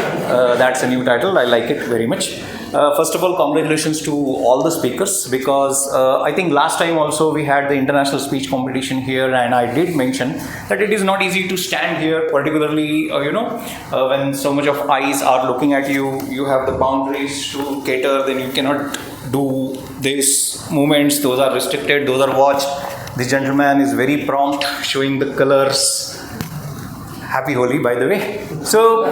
That's a new title. I like it very much. First of all, congratulations to all the speakers, because I think last time also we had the international speech competition here, and I did mention that it is not easy to stand here, particularly when so much of eyes are looking at you. You have the boundaries to cater, then you cannot do these movements. Those are restricted, those are watched. The gentleman is very prompt, showing the colors. Happy Holi, by the way. So,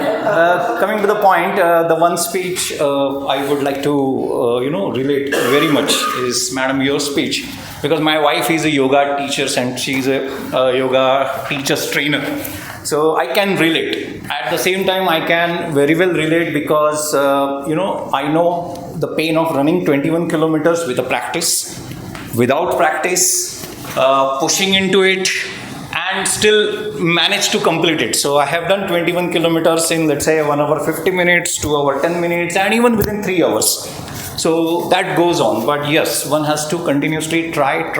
coming to the point, the one speech I would like to, relate very much is, Madam, your speech. Because my wife is a yoga teacher and she's a yoga teacher's trainer. So, I can relate. At the same time, I can very well relate because, I know the pain of running 21 kilometers with a practice, without practice, pushing into it, and still manage to complete it. So I have done 21 kilometers in, let's say, 1 hour 50 minutes, 2 hour 10 minutes, and even within 3 hours. So that goes on. But yes, one has to continuously try.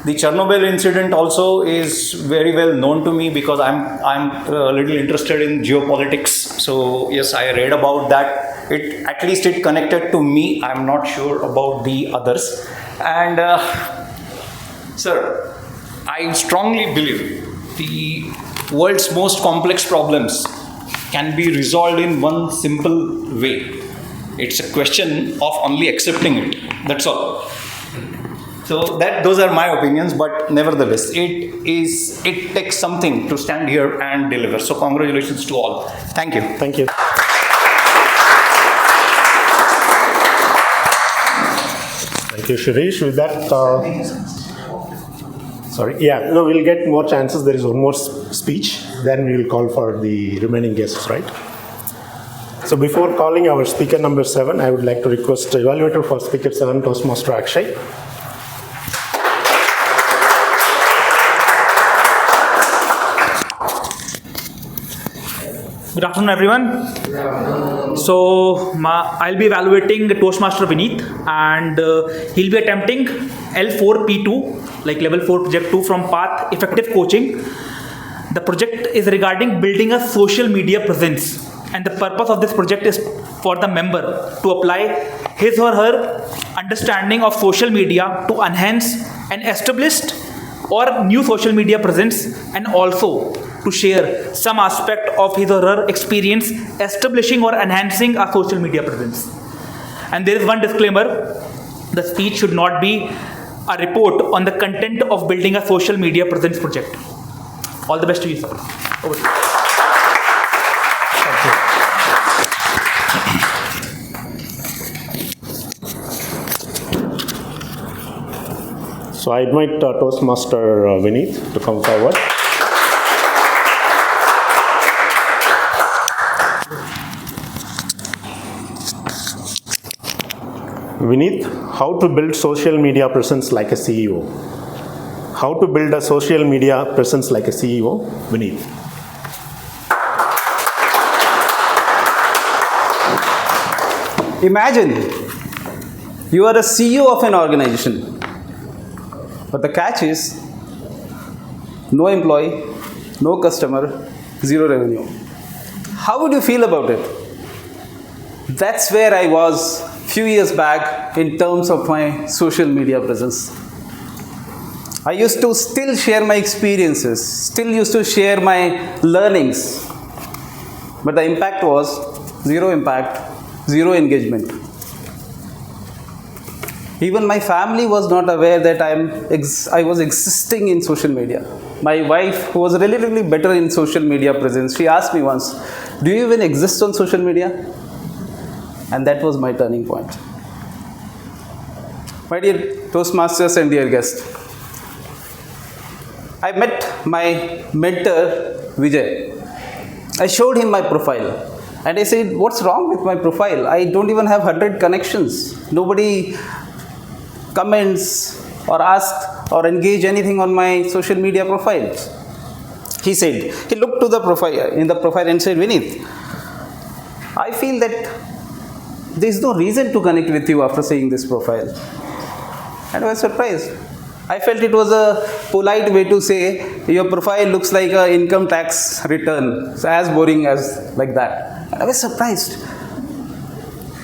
The Chernobyl incident also is very well known to me because I'm a little interested in geopolitics. So yes, I read about that. At least it connected to me. I'm not sure about the others. And sir, I strongly believe the world's most complex problems can be resolved in one simple way. It's a question of only accepting it. That's all. So those are my opinions, but nevertheless, it takes something to stand here and deliver. So congratulations to all. Thank you. Thank you. Thank you, Shirish. With that, we'll get more chances. There is one more speech. Then we will call for the remaining guests, right? So before calling our speaker number 7, I would like to request evaluator for speaker 7, Toastmaster Akshay. Good afternoon, everyone. So I'll be evaluating Toastmaster Vineet, and he'll be attempting L4P2, like level 4 project 2 from Path Effective Coaching. The project is regarding building a social media presence, and the purpose of this project is for the member to apply his or her understanding of social media to enhance an established or new social media presence, and also to share some aspect of his or her experience establishing or enhancing a social media presence. And there is one disclaimer: the speech should not be a report on the content of building a social media presence project. All the best to you, sir. Over to you. So I invite Toastmaster Vineet to come forward. Vineet, how to build social media presence like a CEO? How to build a social media presence like a CEO? Vineet. Imagine you are a CEO of an organization, but the catch is no employee, no customer, zero revenue. How would you feel about it? That's where I was few years back in terms of my social media presence. I used to still share my experiences, still used to share my learnings, but the impact was zero impact, zero engagement. Even my family was not aware that I was existing in social media. My wife, who was relatively better in social media presence, she asked me once, "Do you even exist on social media?" And that was my turning point. My dear Toastmasters and dear guests, I met my mentor, Vijay. I showed him my profile and I said, "What's wrong with my profile? I don't even have 100 connections. Nobody comments or asks or engage anything on my social media profiles." He looked to the profile and said, "Vineet, I feel that there is no reason to connect with you after seeing this profile." And I was surprised. I felt it was a polite way to say, "Your profile looks like an income tax return." It's as boring as like that. And I was surprised.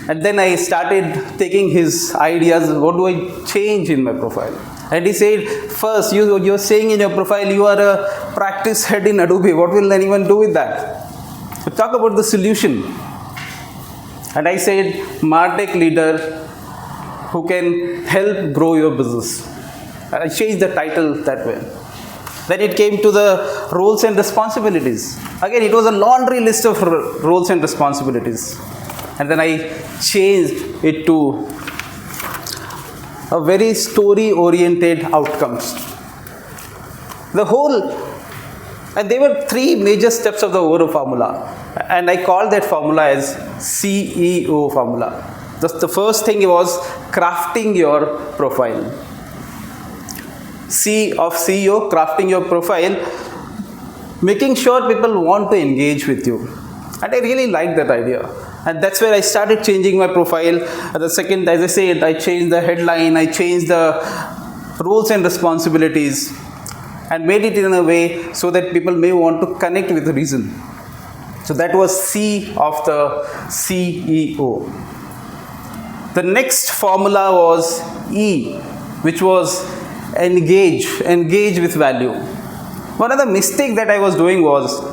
And then I started taking his ideas, what do I change in my profile? And he said, first, you're saying in your profile you are a practice head in Adobe. What will anyone do with that? So talk about the solution. And I said, MarTech leader who can help grow your business. I changed the title that way. Then it came to the roles and responsibilities. Again, it was a laundry list of roles and responsibilities. And then I changed it to a very story-oriented outcomes. The whole, and there were 3 major steps of the overall formula. And I called that formula as CEO formula. The first thing was crafting your profile. C of CEO, crafting your profile, making sure people want to engage with you. And I really liked that idea. And that's where I started changing my profile. The second, as I said, I changed the headline, I changed the roles and responsibilities, and made it in a way so that people may want to connect with the reason. So that was C of the CEO. The next formula was E, which was engage with value. One of the mistakes that I was doing was,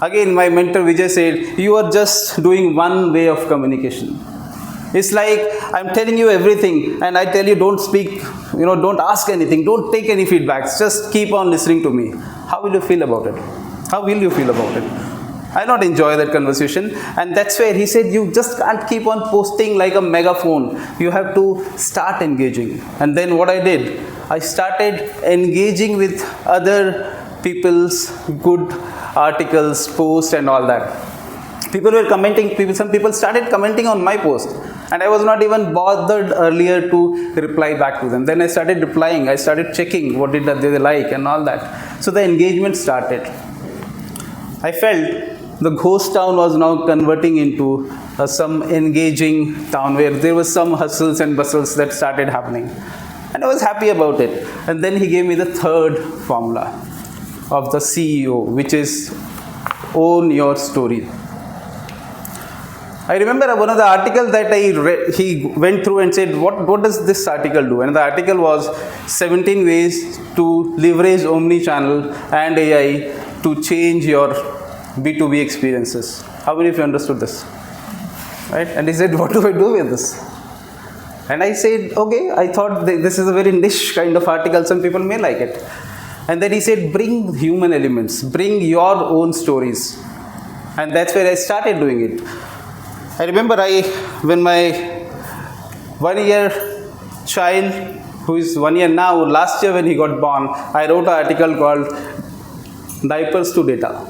again, my mentor Vijay said, you are just doing one way of communication. It's like I'm telling you everything and I tell you don't speak, don't ask anything, don't take any feedbacks, just keep on listening to me. How will you feel about it? How will you feel about it? I don't enjoy that conversation. And that's where he said, you just can't keep on posting like a megaphone. You have to start engaging. And then what I did, I started engaging with other people's good articles, posts and all that. People were commenting, some people started commenting on my post. And I was not even bothered earlier to reply back to them. Then I started replying, I started checking what did they like and all that. So the engagement started. I felt the ghost town was now converting into some engaging town where there was some hustles and bustles that started happening. And I was happy about it. And then he gave me the third formula of the CEO, which is own your story. I remember one of the articles that I read, he went through and said, what does this article do? And the article was 17 ways to leverage omni-channel and AI to change your B2B experiences. How many of you understood this? Right? And he said, what do I do with this? And I said, okay, I thought this is a very niche kind of article, some people may like it. And then he said, bring human elements, bring your own stories. And that's where I started doing it. I remember when my 1-year child, who is 1 year now, last year when he got born, I wrote an article called Diapers to Data.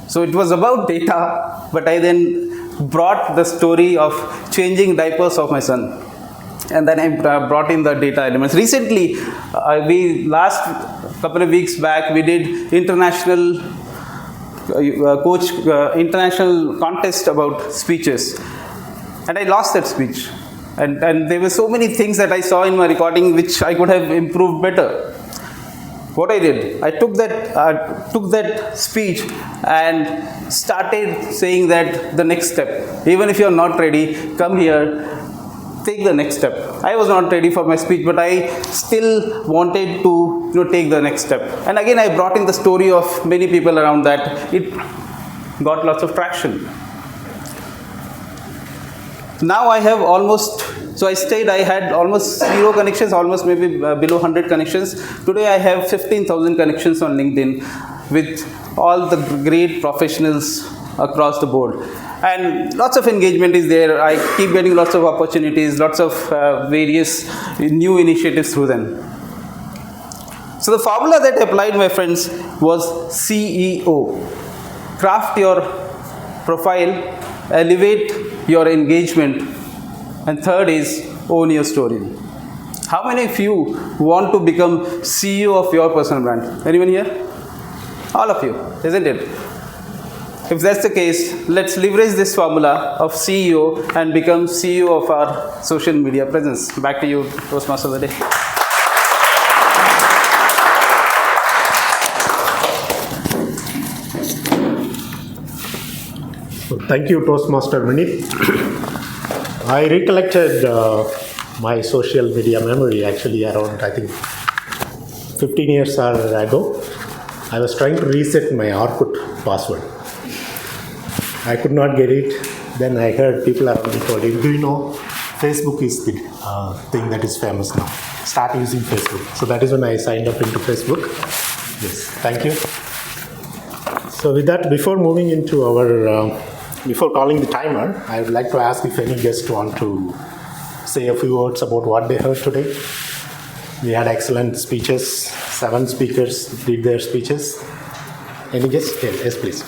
So it was about data, but I then brought the story of changing diapers of my son. And then I brought in the data elements. Recently, last couple of weeks back, we did international international contest about speeches. And I lost that speech. And there were so many things that I saw in my recording which I could have improved better. What I did, I took that speech and started saying that the next step. Even if you are not ready, come here, take the next step. I was not ready for my speech, but I still wanted to take the next step. And again, I brought in the story of many people around that. It got lots of traction. Now I have I had almost 0 connections, almost maybe below 100 connections. Today I have 15,000 connections on LinkedIn with all the great professionals across the board. And lots of engagement is there. I keep getting lots of opportunities, lots of various new initiatives through them. So the formula that I applied, my friends, was CEO. Craft your profile, elevate your engagement, and third is own your story. How many of you want to become CEO of your personal brand? Anyone here? All of you, isn't it? If that's the case, let's leverage this formula of CEO and become CEO of our social media presence. Back to you, Toastmaster of the day. Thank you, Toastmaster Vineet. I recollected my social media memory actually around, I think, 15 years ago. I was trying to reset my Orkut password. I could not get it. Then I heard people around me told, do you know Facebook is the thing that is famous now. Start using Facebook. So that is when I signed up into Facebook. Yes, thank you. So with that, before moving into our, before calling the timer, I would like to ask if any guests want to say a few words about what they heard today. We had excellent speeches. 7 speakers did their speeches. Any guests? Yes, please.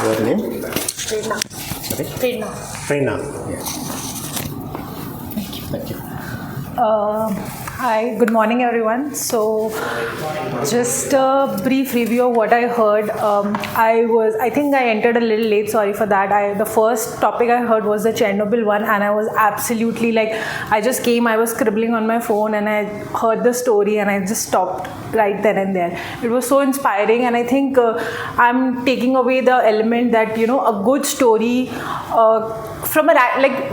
Your name? Prerna. Sorry? Prerna. Prerna. Yes. Thank you. Hi, good morning everyone. So just a brief review of what I heard. I think I entered a little late, sorry for that. The first topic I heard was the Chernobyl one, and I was absolutely I just came, I was scribbling on my phone and I heard the story and I just stopped right then and there. It was so inspiring, and I think I'm taking away the element that, a good story from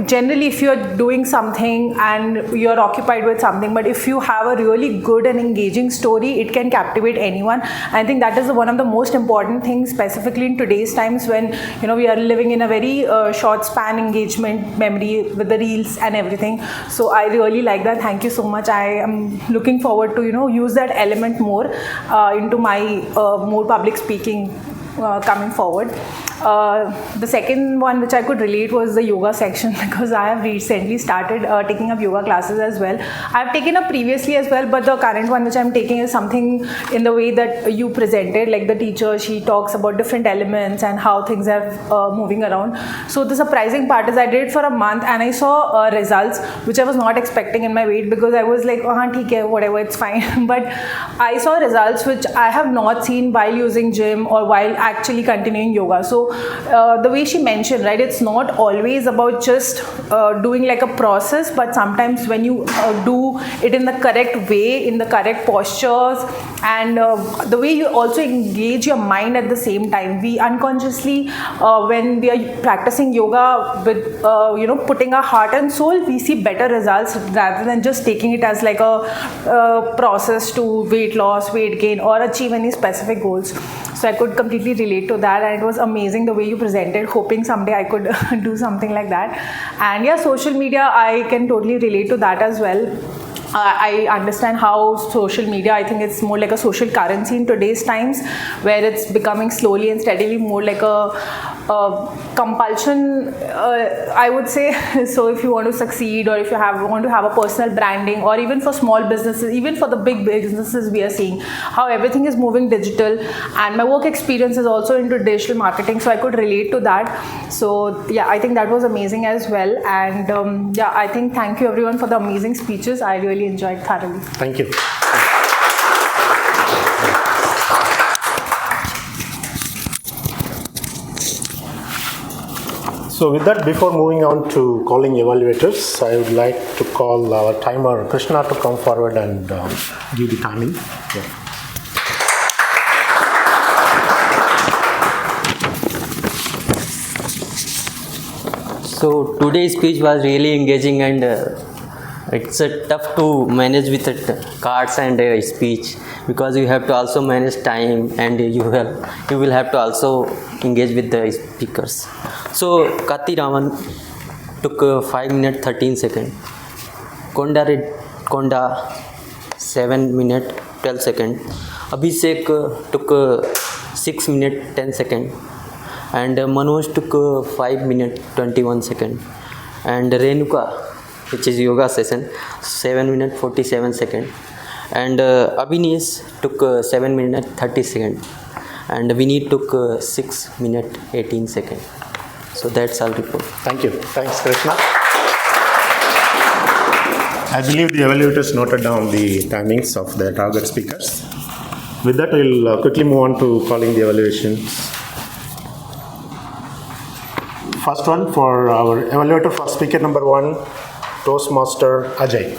generally if you're doing something and you're occupied with something, but if you have a really good and engaging story, it can captivate anyone. I think that is one of the most important things, specifically in today's times when we are living in a very short span engagement memory with the reels and everything. So I really like that. Thank you so much. I am looking forward to use that element more into my more public speaking coming forward. The second one which I could relate was the yoga section, because I have recently started taking up yoga classes as well. I have taken up previously as well, but the current one which I am taking is something in the way that you presented, like the teacher, she talks about different elements and how things are moving around. So the surprising part is I did it for a month and I saw results which I was not expecting in my weight, because I was like, theek hai, whatever, it's fine. But I saw results which I have not seen while using gym or while actually continuing yoga. So the way she mentioned, right, it's not always about just doing like a process, but sometimes when you do it in the correct way, in the correct postures, and the way you also engage your mind at the same time. We unconsciously, when we are practicing yoga with putting our heart and soul, we see better results rather than just taking it as like a process to weight loss, weight gain, or achieve any specific goals. So I could completely relate to that, and it was amazing the way you presented, hoping someday I could do something like that. And yeah, social media, I can totally relate to that as well. I understand how social media, I think it's more like a social currency in today's times, where it's becoming slowly and steadily more like a compulsion, I would say. So if you want to succeed, or if you want to have a personal branding, or even for small businesses, even for the big businesses, we are seeing how everything is moving digital. And my work experience is also into digital marketing, so I could relate to that. So yeah, I think that was amazing as well. And yeah, I think thank you everyone for the amazing speeches. I really enjoyed thoroughly. Thank you. So with that, before moving on to calling evaluators, I would like to call our timer Krishna to come forward and give the timing. Yeah. So today's speech was really engaging, and it's tough to manage with cards and speech, because you have to also manage time, and you will have to also engage with the speakers. So Kati Raman took 5 minutes 13 seconds. Konda 7 minutes 12 seconds. Abhishek took 6 minutes 10 seconds. And Manoj took 5 minutes 21 seconds. And Renuka, which is yoga session, 7 minutes 47 seconds. And Abhinesh took 7 minutes 30 seconds. And Vinny took 6 minutes 18 seconds. So that's all report. Thank you. Thanks, Krishna. I believe the evaluators noted down the timings of the target speakers. With that, we'll quickly move on to calling the evaluations. First one for our evaluator for speaker number 1, Toastmaster Ajay.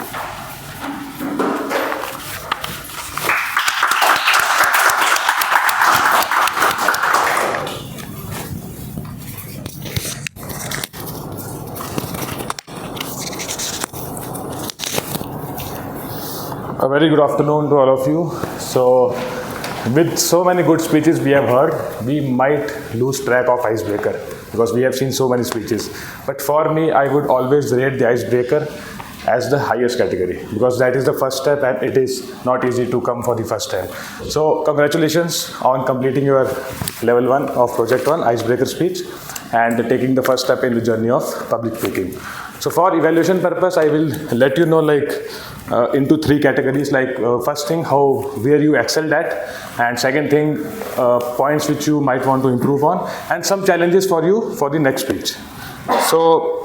A very good afternoon to all of you. So, with so many good speeches we have heard, we might lose track of icebreaker because we have seen so many speeches. But for me, I would always rate the icebreaker as the highest category because that is the first step and it is not easy to come for the first time. So, congratulations on completing your level 1 of project 1 icebreaker speech and taking the first step in the journey of public speaking. So for evaluation purpose, I will let you know into 3 categories, first thing, where you excelled at, and second thing, points which you might want to improve on, and some challenges for you for the next speech. So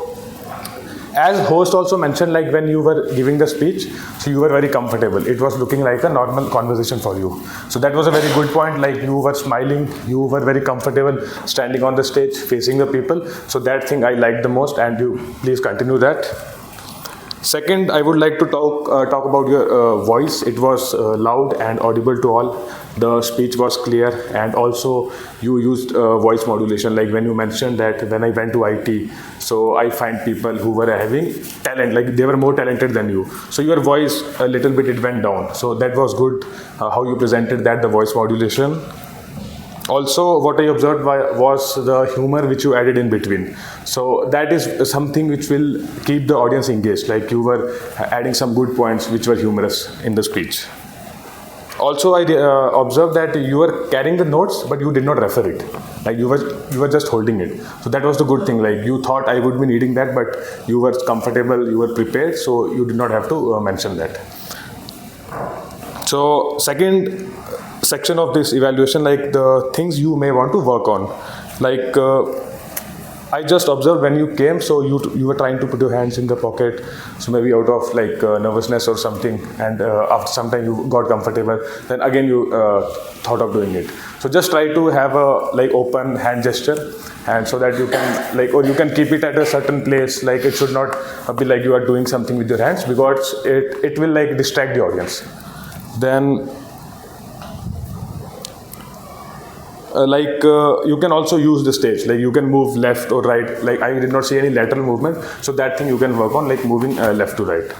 as host also mentioned, when you were giving the speech, so you were very comfortable. It was looking like a normal conversation for you. So that was a very good point, you were smiling, you were very comfortable standing on the stage, facing the people. So that thing I liked the most, and you please continue that. Second, I would like to talk about your voice. It was loud and audible to all. The speech was clear, and also you used voice modulation. When you mentioned that when I went to IT, so I find people who were having talent, they were more talented than you. So your voice a little bit it went down. So that was good how you presented that, the voice modulation. Also, what I observed was the humor which you added in between. So that is something which will keep the audience engaged. You were adding some good points which were humorous in the speech. Also, I observed that you were carrying the notes, but you did not refer it. You were just holding it. So that was the good thing. You thought I would be needing that, but you were comfortable, you were prepared, so you did not have to mention that. So second section of this evaluation, the things you may want to work on. I just observed when you came, so you were trying to put your hands in the pocket, so maybe out of nervousness or something, and after some time you got comfortable, then again you thought of doing it. So just try to have a open hand gesture, and so that you can or you can keep it at a certain place, it should not be you are doing something with your hands, because it will distract the audience. Then you can also use the stage, you can move left or right. I did not see any lateral movement, so that thing you can work on, moving left to right.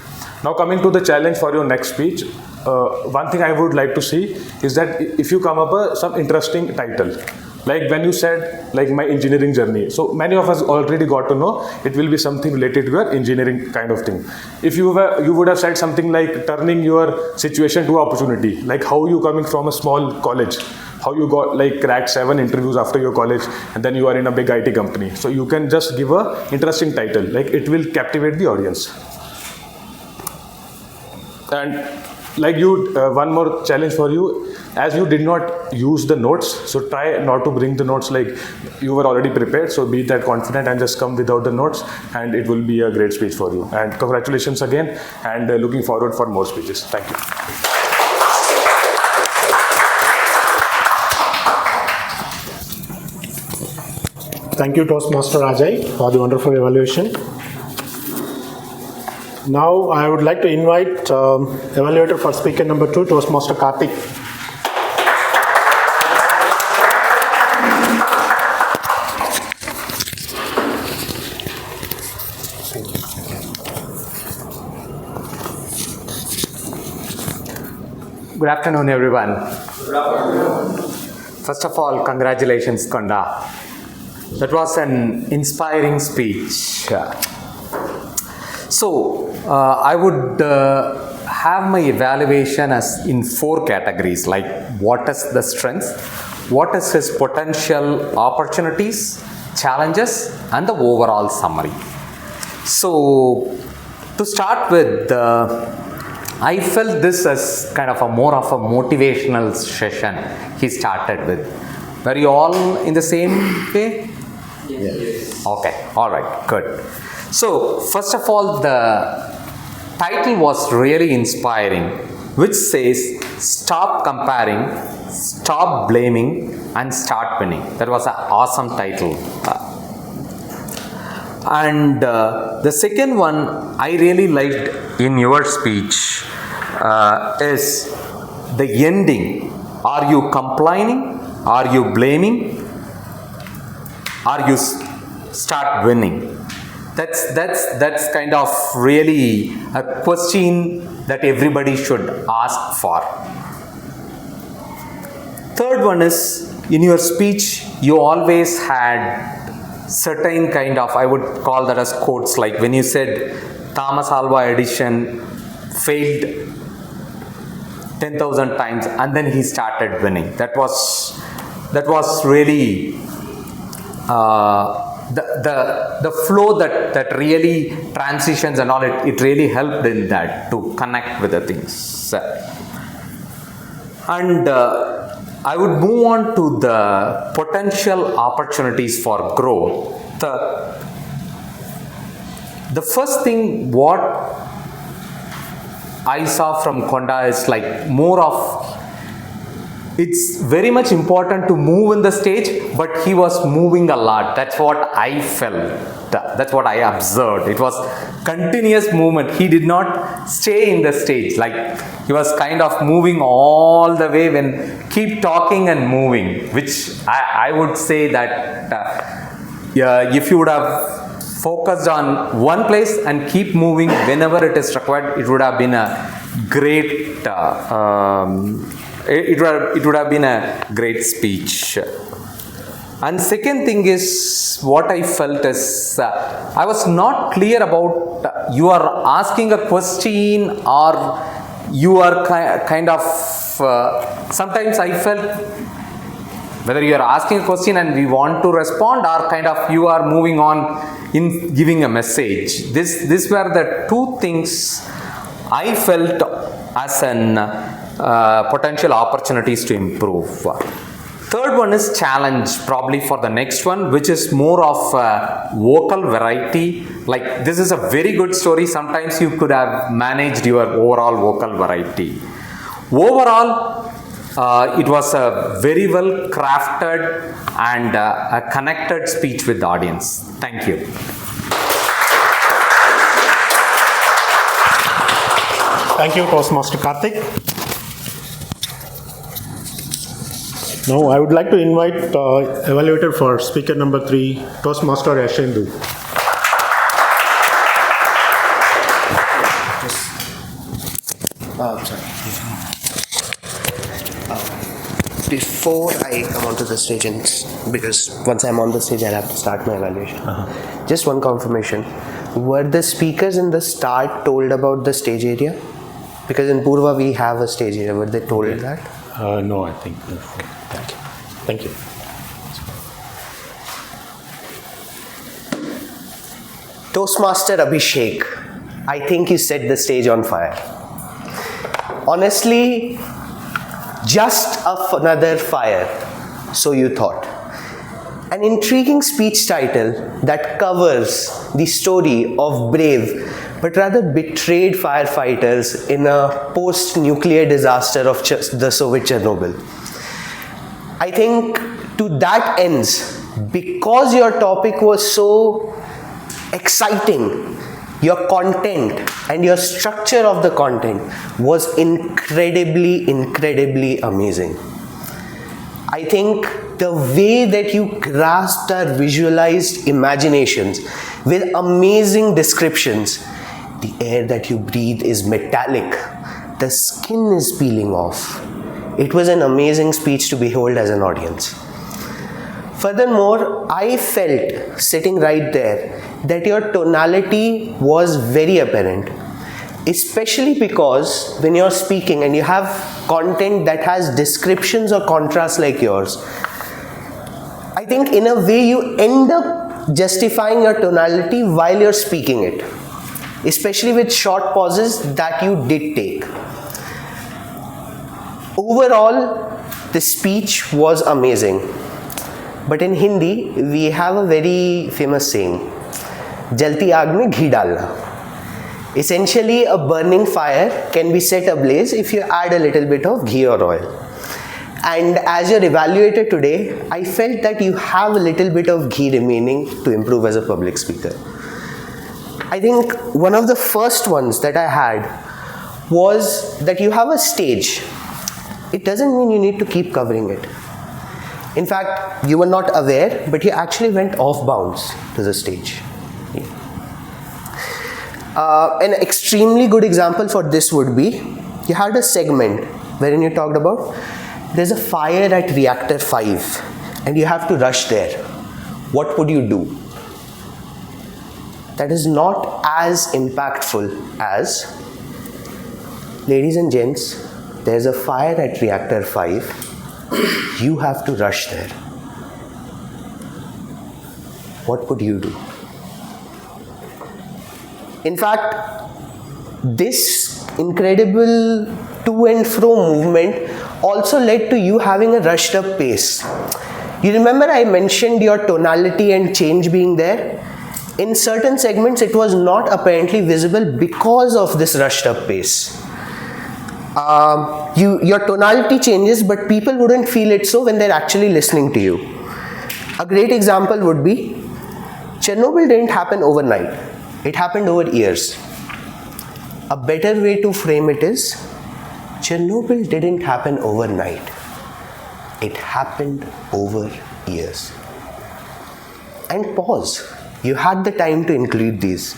Now coming to the challenge for your next speech, one thing I would like to see is that if you come up with some interesting title, when you said my engineering journey, so many of us already got to know it will be something related to your engineering kind of thing. If you would have said something turning your situation to opportunity, how you coming from a small college, how you got cracked 7 interviews after your college, and then you are in a big IT company. So you can just give a interesting title, it will captivate the audience. And one more challenge for you, as you did not use the notes, so try not to bring the notes, you were already prepared, so be that confident and just come without the notes, and it will be a great speech for you. And congratulations again, and looking forward for more speeches. Thank you. Thank you, Toastmaster Ajay, for the wonderful evaluation. Now, I would like to invite evaluator for speaker number 2, Toastmaster Karthik. Good afternoon, everyone. Good afternoon. First of all, congratulations, Konda. That was an inspiring speech. So, I would have my evaluation as in 4 categories, what is the strengths, what is his potential opportunities, challenges, and the overall summary. So, to start with, I felt this as kind of more of a motivational session he started with. Were you all in the same way? Yes. Okay, all right, good. So, first of all, the title was really inspiring, which says, "Stop comparing, stop blaming, and start winning." That was an awesome title. And the second one I really liked in your speech is the ending. Are you complaining? Are you blaming? Are you start winning? That's kind of really a question that everybody should ask for. Third one is, in your speech, you always had certain kind of, I would call that as quotes, like when you said Thomas Alva Edison failed 10,000 times and then he started winning. That was really the flow that really transitions and all, it really helped in that to connect with the things. And I would move on to the potential opportunities for growth. The first thing what I saw from Konda is like more of, it's very much important to move in the stage, but he was moving a lot. That's what I felt. That's what I observed. It was continuous movement. He did not stay in the stage. Like he was kind of moving all the way when keep talking and moving, which I would say that if you would have focused on one place and keep moving whenever it is required, it would have been a great it would have been a great speech. And second thing is, what I felt is I was not clear about you are asking a question or you are kind of sometimes I felt whether you are asking a question and we want to respond, or kind of you are moving on in giving a message. This were the two things I felt as an potential opportunities to improve. Third one is challenge, probably for the next one, which is more of vocal variety. Like this is a very good story. Sometimes you could have managed your overall vocal variety. Overall, it was a very well crafted and a connected speech with the audience. Thank you. Thank you, Toastmaster Karthik. Now, I would like to invite evaluator for speaker number 3, Toastmaster Yashendu. Before I come onto the stage, and because once I'm on the stage, I'll have to start my evaluation. Just one confirmation. Were the speakers in the start told about the stage area? Because in Purva, we have a stage area. Were they told that? No, I think no. Thank you. Toastmaster Abhishek, I think you set the stage on fire. Honestly, just another fire, so you thought. An intriguing speech title that covers the story of brave but rather betrayed firefighters in a post-nuclear disaster of the Soviet Chernobyl. I think to that ends, because your topic was so exciting, your content and your structure of the content was incredibly amazing. I think the way that you grasped our visualized imaginations with amazing descriptions. The air that you breathe is metallic. The skin is peeling off. It was an amazing speech to behold as an audience. Furthermore, I felt sitting right there that your tonality was very apparent, especially because when you're speaking and you have content that has descriptions or contrasts like yours, I think in a way you end up justifying your tonality while you're speaking it, especially with short pauses that you did take. Overall, the speech was amazing. But in Hindi, we have a very famous saying, Jalti aag mein ghee dalna. Essentially, a burning fire can be set ablaze if you add a little bit of ghee or oil. And as your evaluator today, I felt that you have a little bit of ghee remaining to improve as a public speaker. I think one of the first ones that I had was that you have a stage. It doesn't mean you need to keep covering it. In fact, you were not aware, but you actually went off bounds to the stage. An extremely good example for this would be, you had a segment wherein you talked about there's a fire at reactor 5 and you have to rush there. What would you do? That is not as impactful as, ladies and gents, there's a fire at reactor 5, you have to rush there. What would you do? In fact, this incredible to and fro movement also led to you having a rushed up pace. You remember I mentioned your tonality and change being there? In certain segments, it was not apparently visible because of this rushed up pace. Your tonality changes, but people wouldn't feel it so when they're actually listening to you. A great example would be, Chernobyl didn't happen overnight. It happened over years. A better way to frame it is, Chernobyl didn't happen overnight. It happened over years. And pause. You had the time to include these.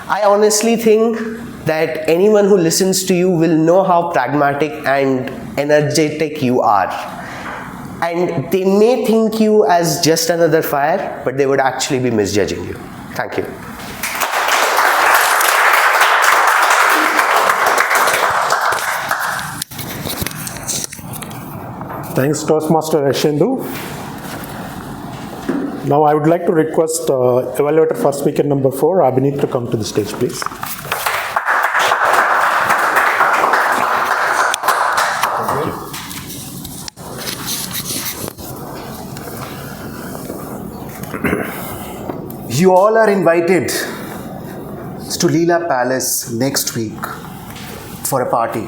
I honestly think that anyone who listens to you will know how pragmatic and energetic you are. And they may think you as just another fire, but they would actually be misjudging you. Thank you. Thanks, Toastmaster Ashendu. Now I would like to request evaluator for speaker number 4, Abhineet, to come to the stage, please. You all are invited to Leela Palace next week for a party.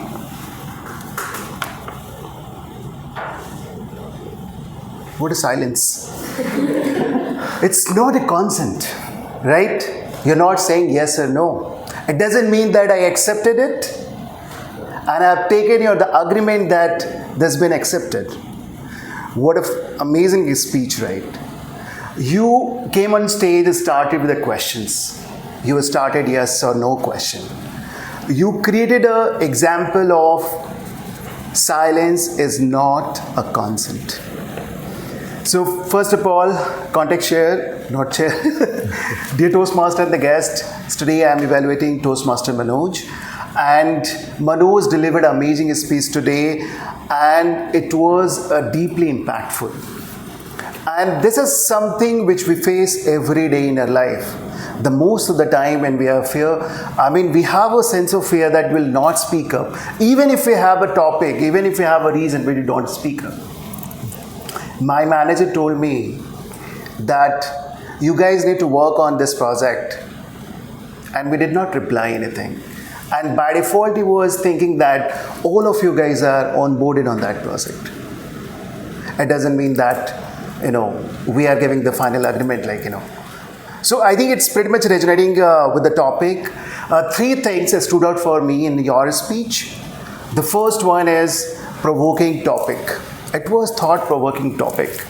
What a silence. It's not a consent, right? You're not saying yes or no. It doesn't mean that I accepted it and I've taken the agreement that that's been accepted. What an amazing speech, right? You came on stage and started with the questions. You started yes or no question. You created an example of silence is not a consent. So first of all, context share, not chair. Dear Toastmaster and the guest, today I am evaluating Toastmaster Manoj. And Manoj delivered an amazing speech today and it was deeply impactful. And this is something which we face every day in our life. The most of the time when we have fear, we have a sense of fear that will not speak up. Even if we have a topic, even if we have a reason, we don't speak up. My manager told me that you guys need to work on this project. And we did not reply anything. And by default, he was thinking that all of you guys are onboarded on that project. It doesn't mean that, we are giving the final agreement, So I think it's pretty much resonating with the topic. 3 things that stood out for me in your speech. The first one is provoking topic. It was thought-provoking topic.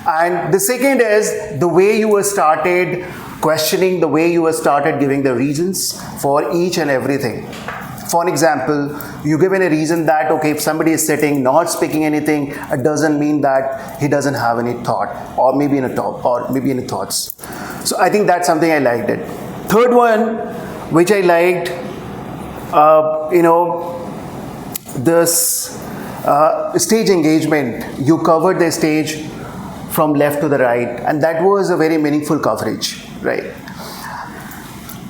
And the second is the way you were started questioning, the way you were started giving the reasons for each and everything. For example, you given a reason that, okay, if somebody is sitting, not speaking anything, it doesn't mean that he doesn't have any thought, or maybe any thoughts. So I think that's something I liked it. Third one, which I liked, this stage engagement. You covered the stage from left to the right, and that was a very meaningful coverage, right?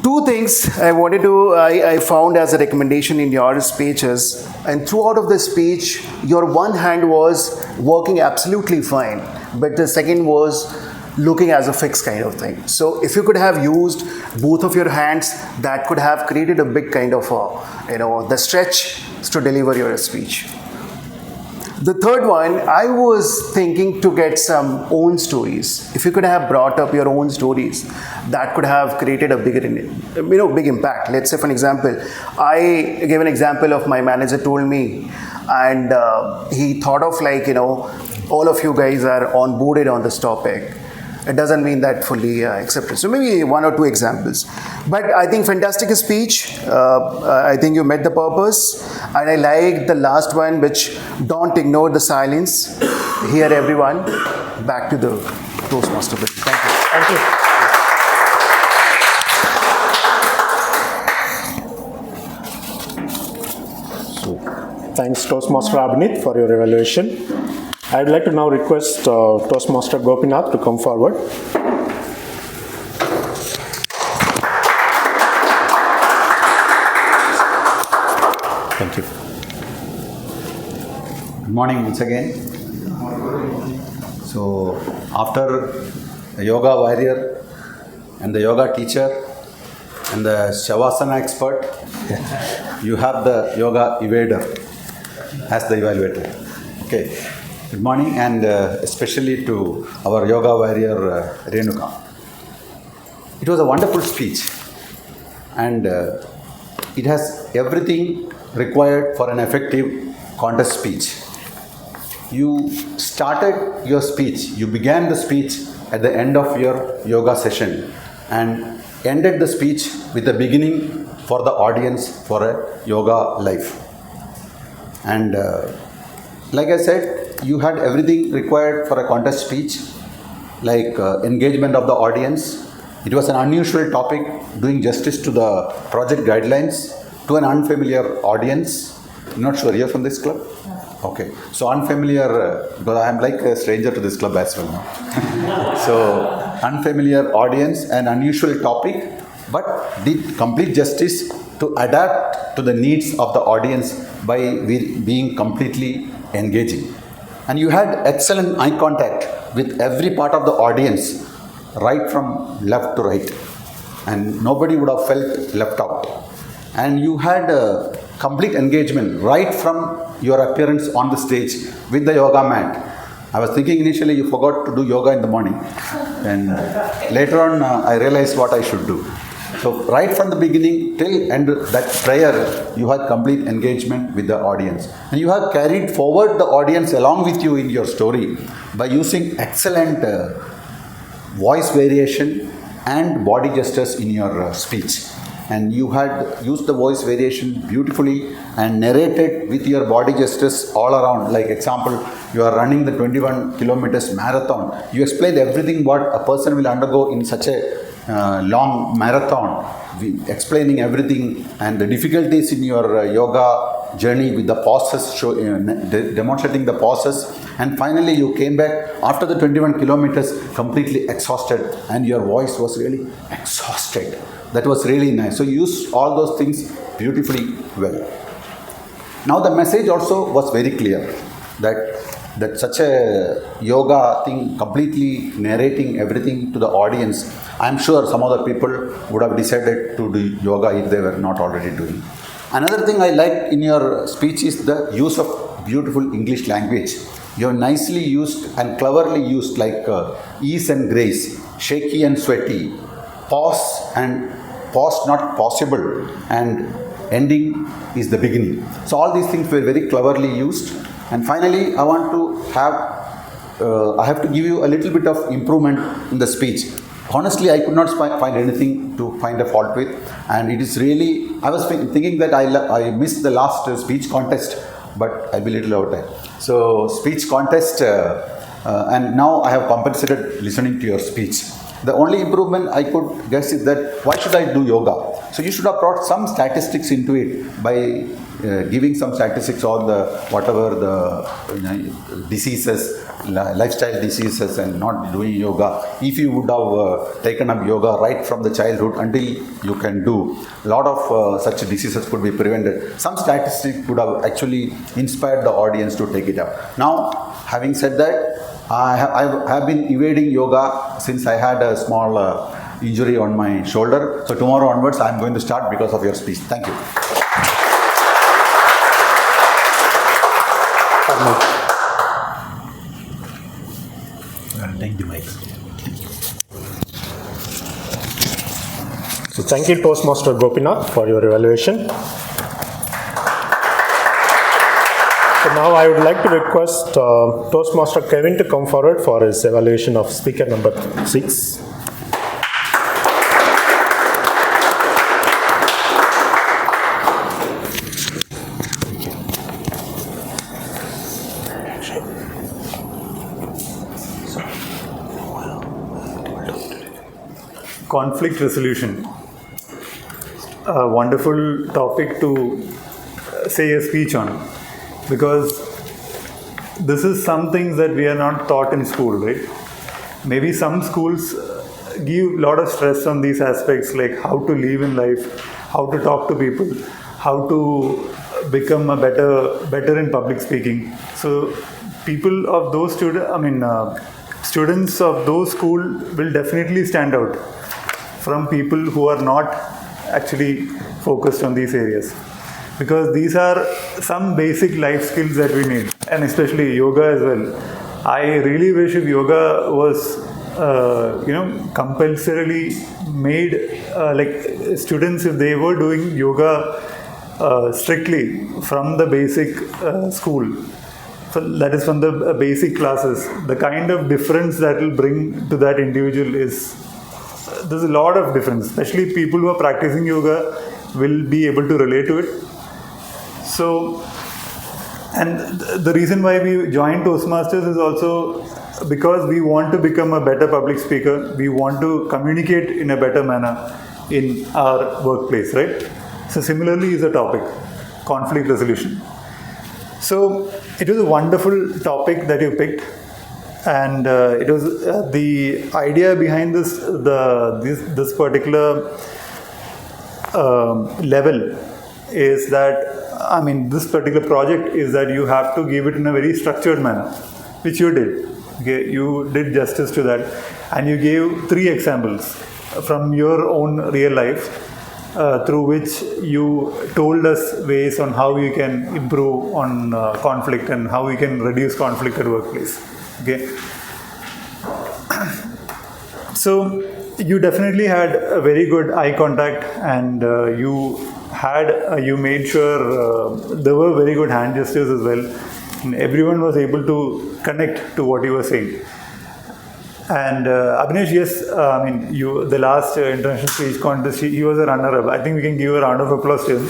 2 things I found as a recommendation in your speeches, and throughout of the speech, your one hand was working absolutely fine, but the second was looking as a fixed kind of thing. So if you could have used both of your hands, that could have created a big kind of, the stretch to deliver your speech. The third one, I was thinking to get some own stories. If you could have brought up your own stories, that could have created a big impact. Let's say, for an example, I gave an example of my manager told me, and he thought of all of you guys are onboarded on this topic. it doesn't mean that fully accepted. So maybe 1 or 2 examples. But I think fantastic speech. I think you met the purpose. And I like the last one, which don't ignore the silence. Hear everyone. Back to the Toastmaster. Thank you. Thank you. Thanks, Toastmaster Abhinit, for your evaluation. I would like to now request Toastmaster Gopinath to come forward. Thank you. Good morning once again. So, after the yoga warrior and the yoga teacher and the Shavasana expert, you have the yoga evader as the evaluator. Okay. Good morning, and especially to our yoga warrior Renuka. It was a wonderful speech, and it has everything required for an effective contest speech. You started your speech, you began the speech at the end of your yoga session and ended the speech with the beginning for the audience for a yoga life. And like I said, you had everything required for a contest speech, like engagement of the audience. It was an unusual topic, doing justice to the project guidelines to an unfamiliar audience. I'm not sure, you're from this club? Okay, so unfamiliar, because I'm like a stranger to this club as well now. So, unfamiliar audience, an unusual topic, but did complete justice to adapt to the needs of the audience by being completely engaging. And you had excellent eye contact with every part of the audience, right from left to right. And nobody would have felt left out. And you had complete engagement right from your appearance on the stage with the yoga mat. I was thinking initially you forgot to do yoga in the morning. And later on I realized what I should do. So right from the beginning till end that prayer, you had complete engagement with the audience. And you have carried forward the audience along with you in your story by using excellent voice variation and body gestures in your speech. And you had used the voice variation beautifully and narrated with your body gestures all around. Like example, you are running the 21 kilometers marathon. You explained everything what a person will undergo in such a long marathon, explaining everything and the difficulties in your yoga journey with the pauses, demonstrating the pauses, and finally you came back after the 21 kilometers completely exhausted and your voice was really exhausted. That was really nice. So you used all those things beautifully well. Now the message also was very clear that such a yoga thing, completely narrating everything to the audience, I'm sure some other people would have decided to do yoga if they were not already doing. Another thing I liked in your speech is the use of beautiful English language. You have nicely used and cleverly used like ease and grace, shaky and sweaty, pause and pause not possible, and ending is the beginning. So all these things were very cleverly used. And finally, I want to I have to give you a little bit of improvement in the speech. Honestly, I could not find anything to find a fault with, and it is really, I was thinking that I missed the last speech contest, but I'll be a little out there. So speech contest, and now I have compensated listening to your speech. The only improvement I could guess is that why should I do yoga? So you should have brought some statistics into it by giving some statistics on the whatever the diseases, lifestyle diseases, and not doing yoga. If you would have taken up yoga right from the childhood until you can do, a lot of such diseases could be prevented. Some statistics could have actually inspired the audience to take it up. Now, having said that, I have been evading yoga since I had a small injury on my shoulder. So tomorrow onwards, I am going to start because of your speech. Thank you. Take the mic. So thank you, Toastmaster Gopinath, for your evaluation. So now I would like to request Toastmaster Kevin to come forward for his evaluation of speaker number 6. Conflict resolution. A wonderful topic to say a speech on, because this is some things that we are not taught in school, right? Maybe some schools give a lot of stress on these aspects, like how to live in life, how to talk to people, how to become a better in public speaking. So people of those students of those school will definitely stand out from people who are not actually focused on these areas, because these are some basic life skills that we need, and especially yoga as well. I really wish if yoga was compulsorily made, like students, if they were doing yoga strictly from the basic school, so that is from the basic classes, the kind of difference that will bring to that individual there's a lot of difference. Especially people who are practicing yoga will be able to relate to it. So, and the reason why we joined Toastmasters is also because we want to become a better public speaker. We want to communicate in a better manner in our workplace, right? So similarly is a topic, conflict resolution. So it was a wonderful topic that you picked. And it was the idea behind this particular level is that, this particular project is that you have to give it in a very structured manner, which you did. Okay, you did justice to that, and you gave 3 examples from your own real life through which you told us ways on how you can improve on conflict and how you can reduce conflict at workplace. Okay. So you definitely had a very good eye contact, and you made sure there were very good hand gestures as well. And everyone was able to connect to what you were saying. And Abhinesh, yes, the last international speech contest, he was a runner-up. I think we can give a round of applause to him.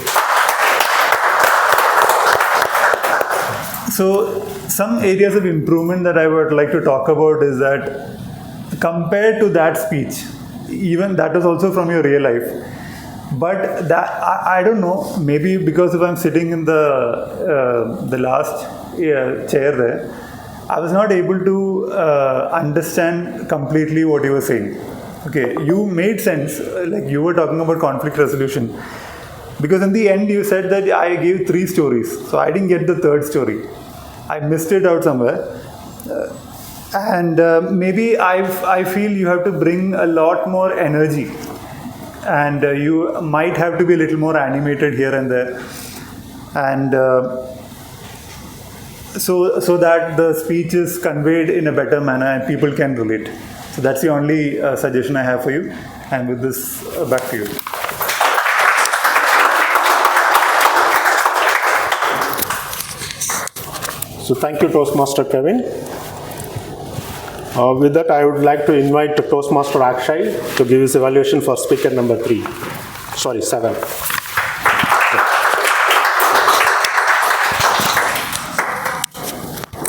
So some areas of improvement that I would like to talk about is that compared to that speech, even that was also from your real life, but that I don't know, maybe because if I'm sitting in the last chair there, I was not able to understand completely what you were saying. Okay, you made sense, like you were talking about conflict resolution, because in the end you said that I gave 3 stories, so I didn't get the 3rd story. I missed it out somewhere. And maybe I feel you have to bring a lot more energy, and you might have to be a little more animated here and there, and so that the speech is conveyed in a better manner and people can relate. So that's the only suggestion I have for you, and with this back to you. So thank you, Toastmaster Kevin. With that, I would like to invite Toastmaster Akshay to give his evaluation for speaker number 7.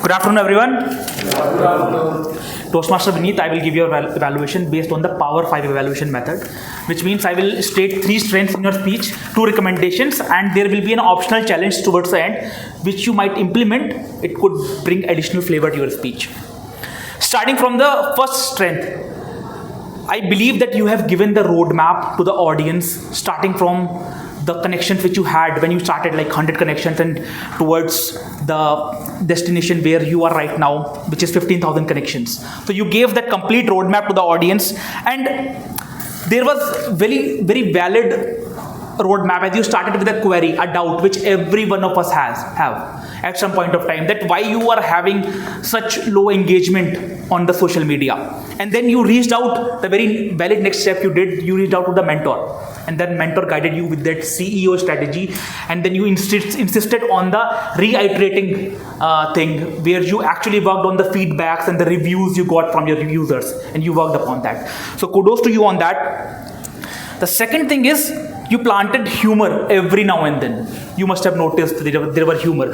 Good afternoon, everyone. Good afternoon. Toastmaster Vineet, I will give you an evaluation based on the Power 5 evaluation method, which means I will state 3 strengths in your speech, 2 recommendations, and there will be an optional challenge towards the end, which you might implement. It could bring additional flavor to your speech. Starting from the first strength, I believe that you have given the roadmap to the audience, starting from the connections which you had when you started, like 100 connections, and towards the destination where you are right now, which is 15,000 connections. So you gave that complete roadmap to the audience, and there was very, very valid roadmap as you started with a query, a doubt, which every one of us have at some point of time, that why you are having such low engagement on the social media. And then you reached out, the very valid next step you did, you reached out to the mentor. and then mentor guided you with that CEO strategy, and then you insisted on the reiterating thing where you actually worked on the feedbacks and the reviews you got from your users, and you worked upon that. So kudos to you on that. The second thing is you planted humor every now and then. You must have noticed there were humor.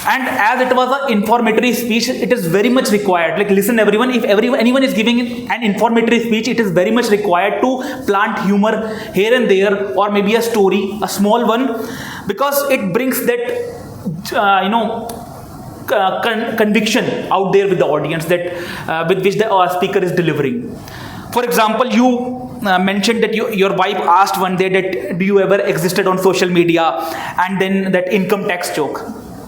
And as it was an informatory speech, it is very much required. Like, listen everyone, if anyone is giving an informatory speech, it is very much required to plant humor here and there, or maybe a story, a small one, because it brings that, conviction out there with the audience that with which the speaker is delivering. For example, you mentioned that your wife asked one day that do you ever existed on social media, and then that income tax joke.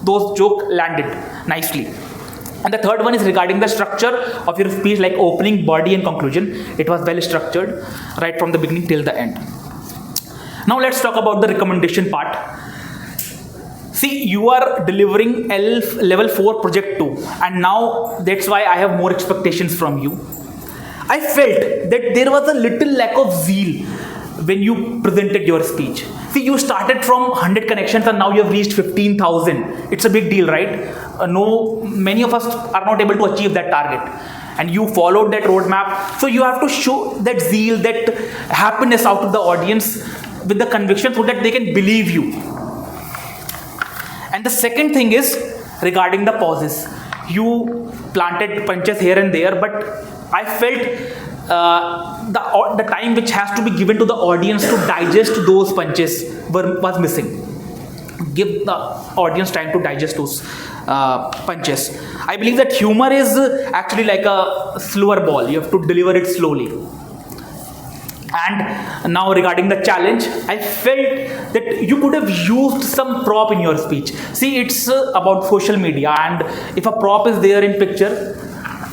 Those joke landed nicely. And the third one is regarding the structure of your speech, like opening, body and conclusion. It was well structured right from the beginning till the end. Now let's talk about the recommendation part. See, you are delivering level 4 project 2, and now that's why I have more expectations from you. I felt that there was a little lack of zeal when you presented your speech. See, you started from 100 connections and now you have reached 15,000. It's a big deal, right? Many of us are not able to achieve that target. And you followed that roadmap. So you have to show that zeal, that happiness out to the audience with the conviction so that they can believe you. And the second thing is regarding the pauses. You planted punches here and there, but I felt the time which has to be given to the audience to digest those punches was missing. Give the audience time to digest those punches. I believe that humor is actually like a slower ball. You have to deliver it slowly. And now regarding the challenge, I felt that you could have used some prop in your speech. See, it's about social media, and if a prop is there in picture,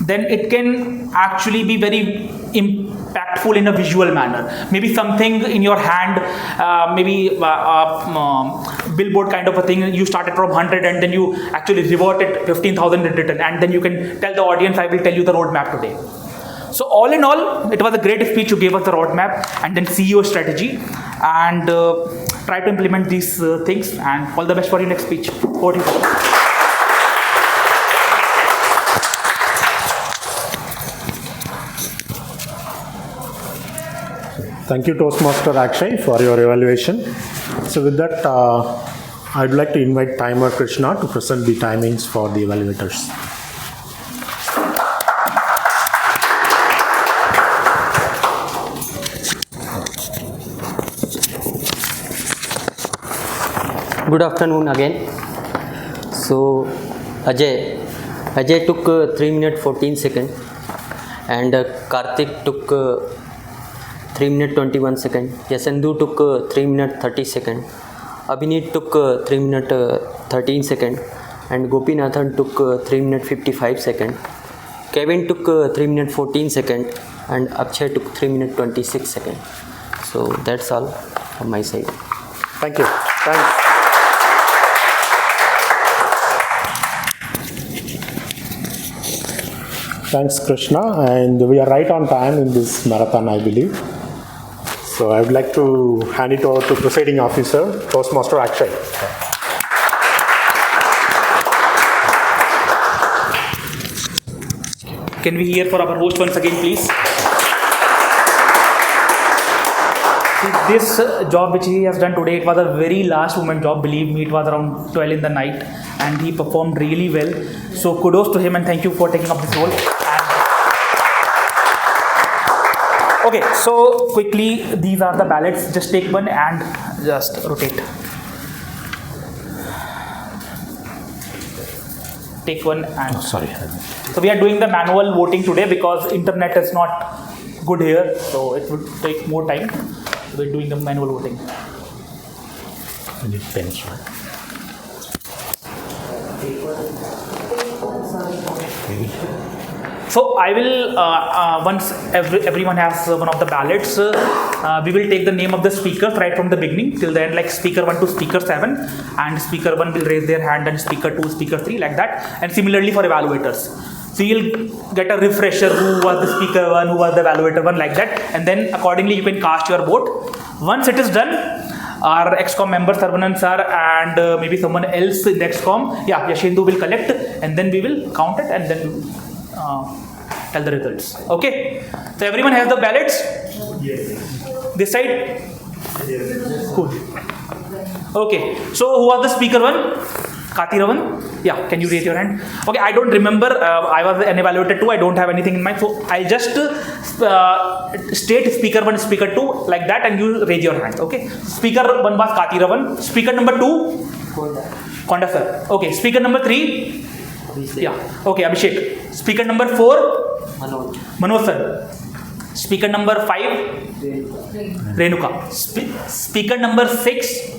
then it can actually be very impactful in a visual manner. Maybe something in your hand, maybe billboard kind of a thing. You started from 100 and then you actually reverted 15,000 written, and then you can tell the audience, I will tell you the roadmap today. So all in all, it was a great speech. You gave us the roadmap and then CEO strategy, and try to implement these things, and all the best for your next speech. Over to you. Thank you, Toastmaster Akshay, for your evaluation. So with that, I'd like to invite Timer Krishna to present the timings for the evaluators. Good afternoon again. So Ajay took 3 minutes 14 seconds, and Karthik took 3 minutes 21 seconds. Yasendu took 3 minutes 30 seconds. Abhineet took 3 minutes 13 seconds, and Gopinathan took 3 minutes 55 seconds. Kevin took 3 minutes 14 seconds, and Akshay took 3 minutes 26 seconds. So that's all from my side. Thank you. Thanks. Thanks, Krishna, and we are right on time in this marathon, I believe. So I would like to hand it over to Presiding Officer, Toastmaster Akshay. Can we hear for our host once again, please? This job which he has done today, it was a very last moment job. Believe me, it was around 12 in the night, and he performed really well. So kudos to him, and thank you for taking up this role. Okay, so quickly, these are the ballots. Just take one and just rotate. Take one and... Oh, sorry. So we are doing the manual voting today because internet is not good here, so it would take more time. We're doing the manual voting. I need pens, right? So I will, once everyone has one of the ballots, we will take the name of the speakers right from the beginning till the end, like speaker 1 to speaker 7, and speaker 1 will raise their hand, and speaker 2, speaker 3, like that. And similarly for evaluators. So you'll get a refresher, who was the speaker 1, who was the evaluator 1, like that. And then accordingly you can cast your vote Once it is done, our XCOM member Sarvanan sir and maybe someone else in the XCOM, Yashendu will collect, and then we will count it and then tell the results. Okay, so everyone has the ballots? Yes. This side? Yes. Cool. Okay, so who was the speaker one? Katiravan? Yeah, can you raise your hand? Okay, I don't remember. I was an evaluator too. I don't have anything in mind. So I'll just state speaker 1, speaker 2 like that, and you raise your hand. Okay. Speaker 1 was Katiravan. Speaker number 2? Konda sir. Okay. Speaker number 3? Yeah. Okay, Abhishek. Speaker number 4? Manoj sir. Speaker number 5? Renuka. Speaker number 6?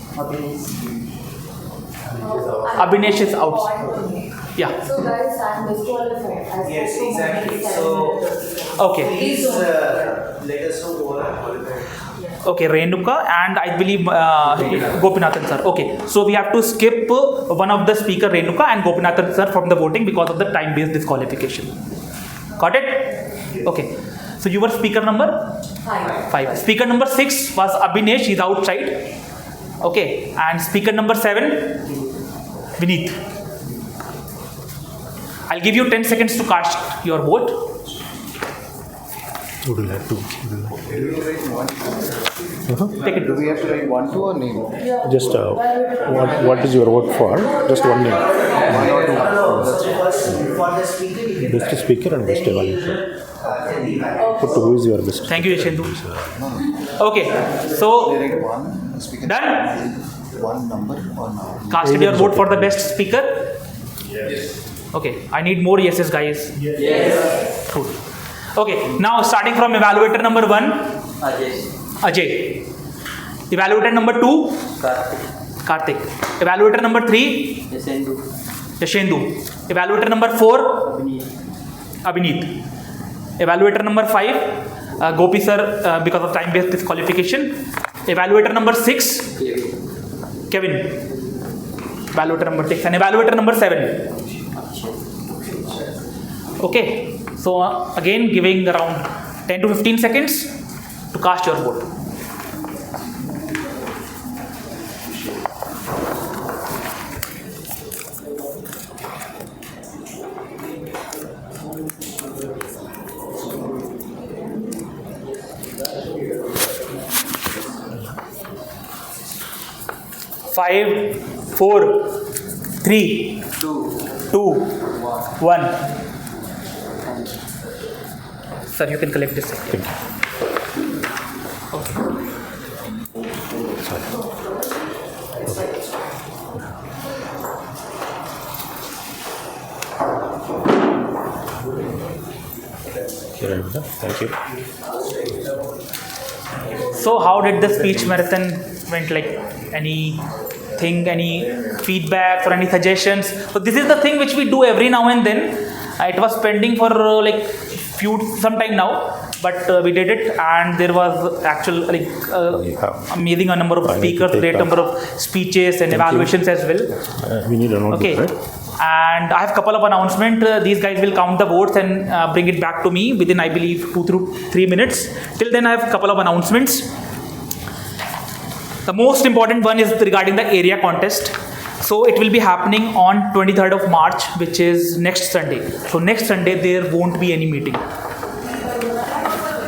Abhinesh is out. Yeah. So guys, I'm disqualified. Yes, exactly. So, okay. Please let us know who are qualified. Okay, Renuka and I believe Gopinathan sir. Okay, so we have to skip one of the speaker, Renuka and Gopinathan sir, from the voting because of the time-based disqualification. Got it? Okay. So you were speaker number 5. Speaker number 6 was Abhinesh. He's outside. Okay, and speaker number 7, Vineet. I'll give you 10 seconds to cast your vote. Would you like to? Take it. Do we have to write 1, 2 or name? Just what is your vote for? Just one name. Best speaker and best evaluator. Put to who is your best. Thank you, Yashendu. Okay, so done. One number or no? Casted your vote for the best speaker? Yes. Okay, I need more yeses, guys. Yes. Good. Okay, now starting from evaluator number 1, Ajay. Evaluator number 2, Karthik. Evaluator number 3, Yashendu. Evaluator number 4, Abhineet. Evaluator number 5, Gopi sir, because of time-based disqualification. Evaluator number 6, Kevin. Evaluator number 6 and evaluator number 7. Okay, so again giving around 10 to 15 seconds to cast your vote. Five, 4, 3, 2, 1. Sir, you can collect this. Thank you. Okay. Thank you. So, how did the speech marathon went? Like anything, any feedback or any suggestions? So, this is the thing which we do every now and then. It was pending for some time now, but we did it, and there was actual amazing number of speakers, great number of speeches and evaluations as well. We need a notebook, okay. Right? And I have a couple of announcements. These guys will count the votes and bring it back to me within, I believe, 2 to 3 minutes. Till then, I have a couple of announcements. The most important one is regarding the area contest. So it will be happening on 23rd of March, which is next Sunday. So next Sunday, there won't be any meeting.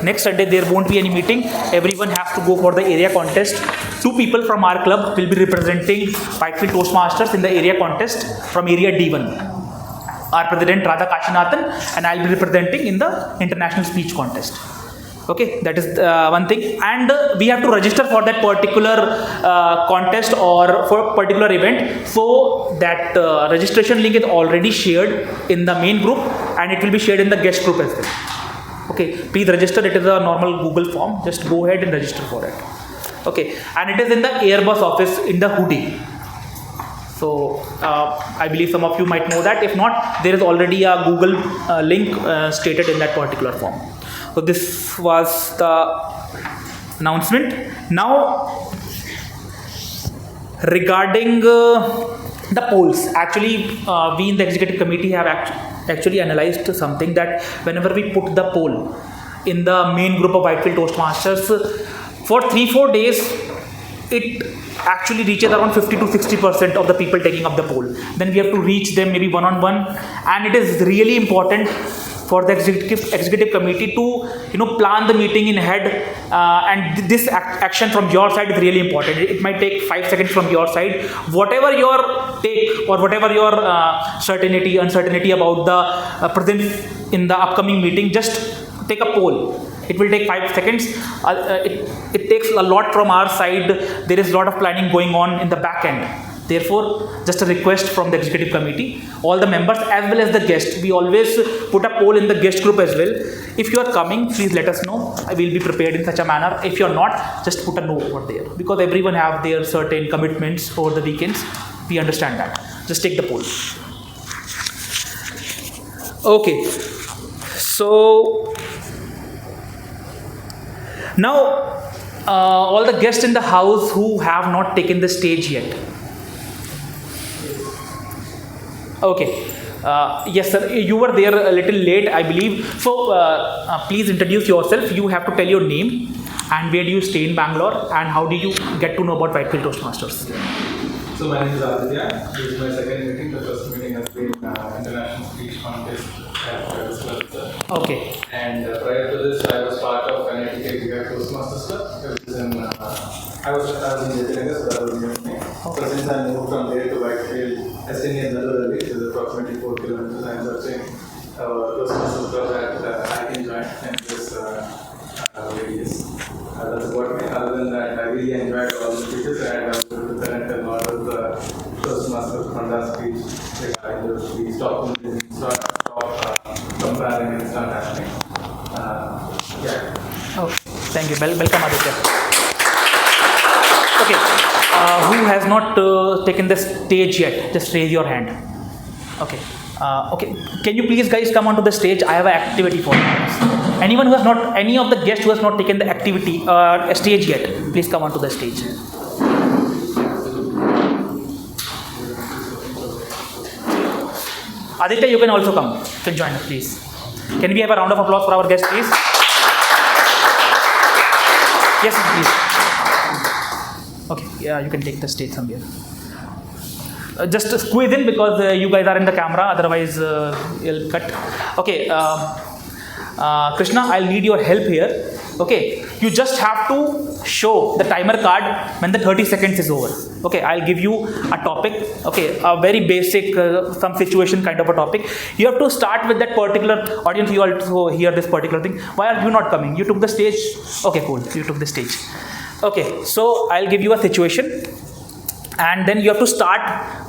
Next Sunday, there won't be any meeting. Everyone has to go for the area contest. 2 people from our club will be representing Whitefield Toastmasters in the area contest from area D1. Our president Radha Kashinathan, and I'll be representing in the international speech contest. Okay, that is one thing. And we have to register for that particular contest or for particular event. So that registration link is already shared in the main group, and it will be shared in the guest group as well. Okay, please register. It is a normal Google form. Just go ahead and register for it. Okay, and it is in the Airbus office in the Hoodie. So I believe some of you might know that. If not, there is already a Google link stated in that particular form. So this was the announcement. Now, regarding the polls, actually we in the executive committee have actually analyzed something, that whenever we put the poll in the main group of Whitefield Toastmasters, For 3-4 days, it actually reaches around 50 to 60% of the people taking up the poll. Then we have to reach them maybe one-on-one, and it is really important for the executive committee to plan the meeting in ahead, and this action from your side is really important. It might take 5 seconds from your side. Whatever your take or whatever your uncertainty about the presence in the upcoming meeting, just take a poll. It will take 5 seconds. It takes a lot from our side. There is a lot of planning going on in the back end. Therefore, just a request from the executive committee, all the members as well as the guest. We always put a poll in the guest group as well. If you are coming, please let us know. I will be prepared in such a manner. If you are not, just put a no over there, because everyone have their certain commitments over the weekends. We understand that. Just take the poll. Okay. So now, all the guests in the house who have not taken the stage yet. Okay. Yes, sir. You were there a little late, I believe. So, please introduce yourself. You have to tell your name and where do you stay in Bangalore and how do you get to know about Whitefield Toastmasters. So, my name is Aditya. This is my second meeting. The first meeting has been International Speech Contest at Club. Okay. And prior to this, I was part of NITK Vihat Toastmasters Club, which is in, I was in Jetilangas, so that was near me. So since I moved from there to Whitefield, I stay near Nallavali, which is approximately 4 kilometers. I am searching Toastmasters Club that I can join in this radius. That's about me. Other than that, I really enjoyed all the speeches, and I was able to connect a lot of the Toastmasters Konda speech regarding the speech, stop comparing and start happening. Oh, thank you. Welcome, Aditya. Okay. Who has not taken the stage yet? Just raise your hand. Okay. Okay. Can you please guys come onto the stage? I have an activity for you. Anyone who has not, any of the guests who has not taken the activity stage yet, please come onto the stage. Aditya, you can also come. You can join us, please. Can we have a round of applause for our guest, please? Yes, please. Okay, yeah, you can take the stage from here. Just squeeze in because you guys are in the camera, otherwise you'll cut. Okay, Krishna, I'll need your help here. Okay, you just have to show the timer card when the 30 seconds is over. Okay, I'll give you a topic. Okay, a very basic, some situation kind of a topic. You have to start with that particular audience. You also hear this particular thing. Why are you not coming? You took the stage. Okay, cool. You took the stage. Okay, so I'll give you a situation. And then you have to start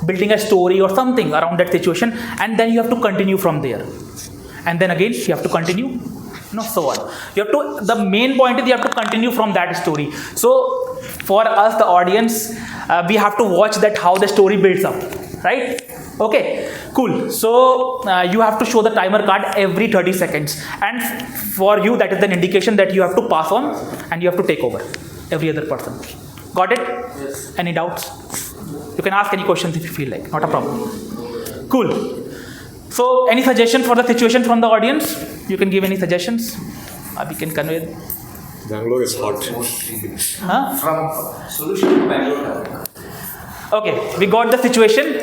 building a story or something around that situation. And then you have to continue from there. And then again, you have to continue. So on. You have to, the main point is you have to continue from that story. So for us, the audience, we have to watch that how the story builds up, right? Okay, cool. So you have to show the timer card every 30 seconds. And for you, that is an indication that you have to pass on and you have to take over every other person. Got it? Yes. Any doubts? You can ask any questions if you feel like, not a problem. Cool. So, any suggestion for the situation from the audience? You can give any suggestions. We can convey. Bangalore is hot. Huh? From solution to Bangalore. Okay, we got the situation.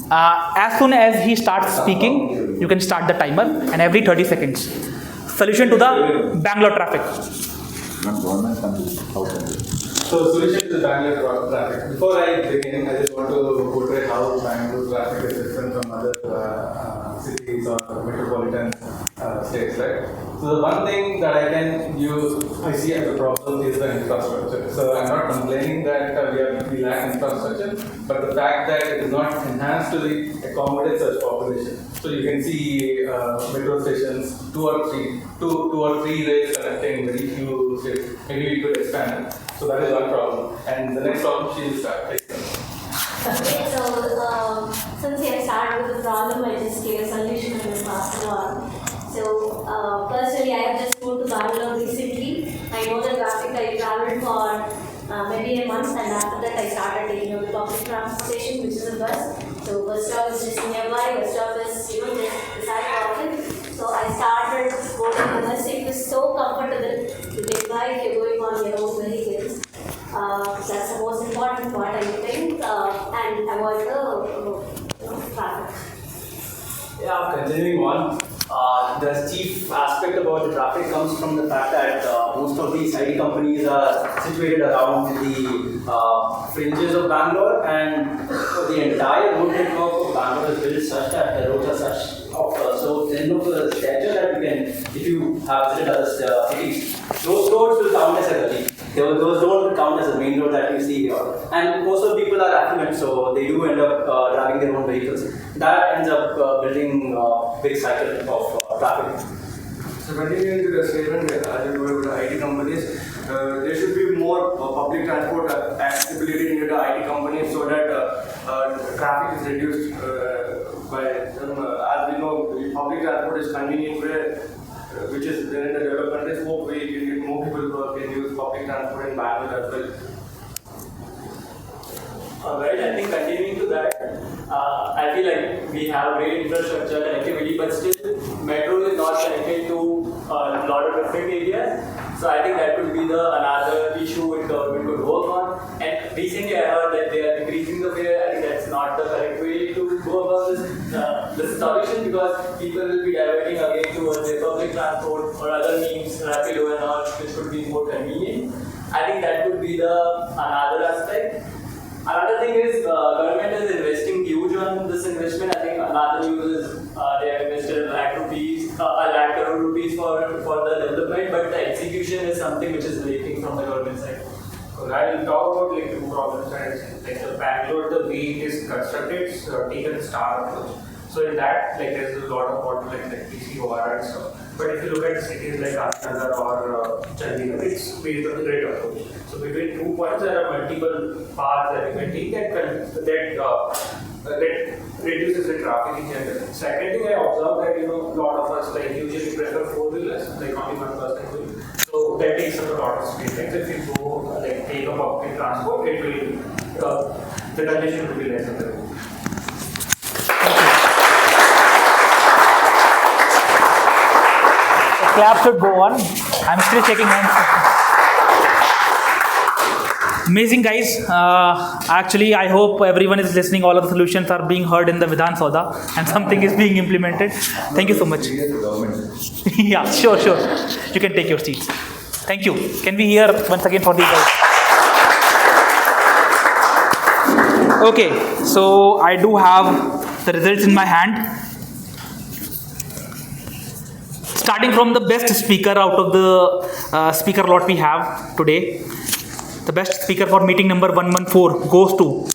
As soon as he starts speaking, you can start the timer, and every 30 seconds. Solution to the Bangalore traffic. So, solution to the Bangalore traffic. Before I begin, I just want to portray how Bangalore traffic is different from other cities or metropolitan states, right? So, the one thing that I see as a problem is the infrastructure. So, I'm not complaining that we lack infrastructure, but the fact that it is not enhanced to accommodate such population. So, you can see metro stations, two or three rails connecting very few states. Maybe we could expand it. So that is one problem. And the next problem, she will start. Okay, so since I started with the problem, I just gave a solution and then passed it on. So personally, I have just moved to Bangalore recently. I know the traffic. I traveled for maybe a month, and after that I started taking the public transportation, which is a bus. So bus stop is just nearby. Bus stop is just beside the office. So I started boarding the bus. It was so comfortable to get by if you're going on your own vehicle. avoid the traffic. Yeah, continuing on, the chief aspect about the traffic comes from the fact that most of these IT companies are situated around the fringes of Bangalore, and the entire road network of Bangalore is built such that the roads are such so thin of a stature that you can, if you have visited other cities, those roads will count as a gully. Those don't count as a main road that you see here. And most of the people are affluent, so they do end up driving their own vehicles. That ends up building a big cycle of traffic. So continuing to the statement, as you were with the IT companies, there should be more public transport accessibility in the IT companies so that traffic is reduced by, as we know, public transport is convenient where, which is there in the developed countries. Hope we can get more people who can use public transport in Bangalore as well. Alright, I think continuing to that, I feel like we have great infrastructure connectivity, but still metro is not connected to a lot of different areas. So I think that could be another issue which government could work on. And recently I heard that they are increasing the fare. I think that's not the correct way to go about this solution, because people will be diverting again towards their public transport or other means, Rapido and all, which could be more convenient. I think that could be another aspect. Another thing is government is investing huge on this investment. I think another news is they have invested a lakh crore rupees for the development, but the execution is something which is lacking from the government side. So I will talk about like two problem sides. Like the Bangalore, the way it is constructed, it's taken a star approach. So in that, like there's a lot of bottlenecks like PCOR and stuff. But if you look at cities like Ahmedabad or Chandigarh, it's based on the grid approach. So between 2 points, there are multiple paths that you can take that reduces the traffic in general. Second thing, I observed that a lot of us like usually prefer 4-wheelers, like only 1% will. So that takes up a lot of space. Like if you go take a public transport, it will the congestion will be less on the road. Clap should go on. I'm still checking hands. Amazing, guys. Actually, I hope everyone is listening. All of the solutions are being heard in the Vidhan Sauda and something is being implemented. Thank you so much. Yeah, sure. You can take your seats. Thank you. Can we hear once again for these guys? Okay, so I do have the results in my hand. Starting from the best speaker out of the speaker lot we have today. The best speaker for meeting number 114 goes to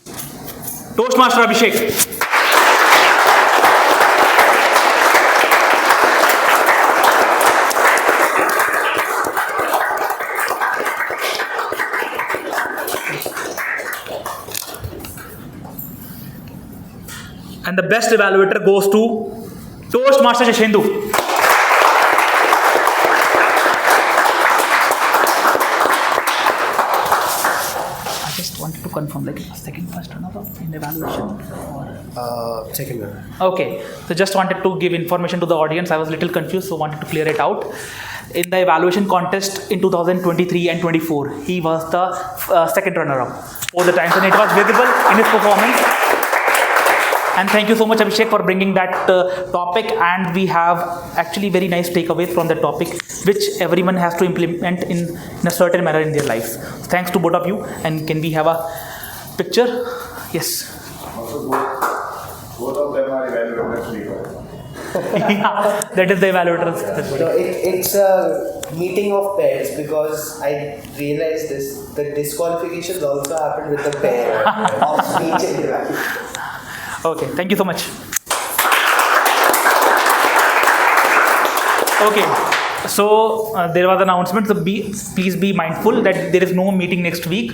Toastmaster Abhishek. And the best evaluator goes to Toastmaster Shashendu. To confirm, like second first runner in evaluation or second runner. Okay, so just wanted to give information to the audience. I was a little confused, so wanted to clear it out. In the evaluation contest in 2023 and 24, he was the second runner-up all the times, and it was visible in his performance. And thank you so much, Abhishek, for bringing that topic. And we have actually very nice takeaways from the topic, which everyone has to implement in a certain manner in their lives. Thanks to both of you. And can we have a picture? Yes. Also, both of them are evaluators. Yeah, that is the evaluators. So it's a meeting of pairs, because I realized this. The disqualifications also happened with the pair of speech and evaluation. Okay, thank you so much. Okay, so there was an announcement. So please be mindful that there is no meeting next week.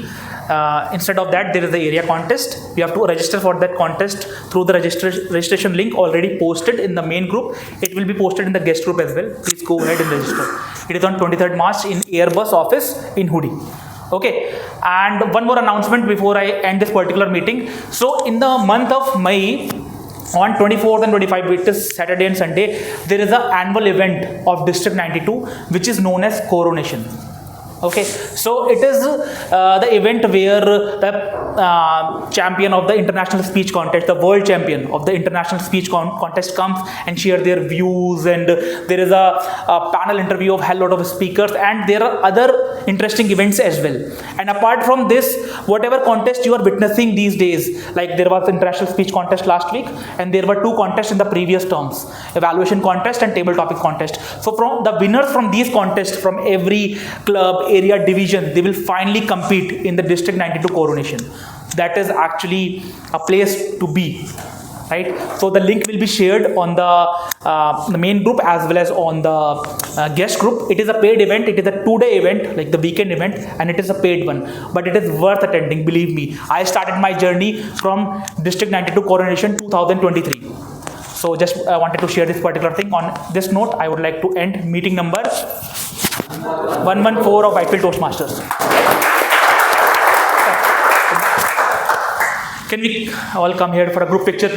Instead of that, there is the area contest. You have to register for that contest through the registration link already posted in the main group. It will be posted in the guest group as well. Please go ahead and register. It is on 23rd March in Airbus office in Hudi. Okay, and one more announcement before I end this particular meeting. So in the month of May, on 24th and 25th, it is Saturday and Sunday, there is an annual event of District 92, which is known as Coronation. Okay, so it is the event where the champion of the international speech contest, the world champion of the international speech contest comes and share their views, and there is a panel interview of a lot of speakers, and there are other interesting events as well. And apart from this, whatever contest you are witnessing these days, like there was international speech contest last week, and there were 2 contests in the previous terms, evaluation contest and table topic contest. So from the winners from these contests, from every club, area, division, they will finally compete in the District 92 coronation. That is actually a place to be, right? So the link will be shared on the main group as well as on the guest group. It is a paid event. It is a 2-day event, like the weekend event, and it is a paid one, but it is worth attending, believe me. I started my journey from District 92 coronation 2023. So just I wanted to share this particular thing. On this note, I would like to end meeting number 114 of Whitefield Toastmasters. Can we all come here for a group picture, please?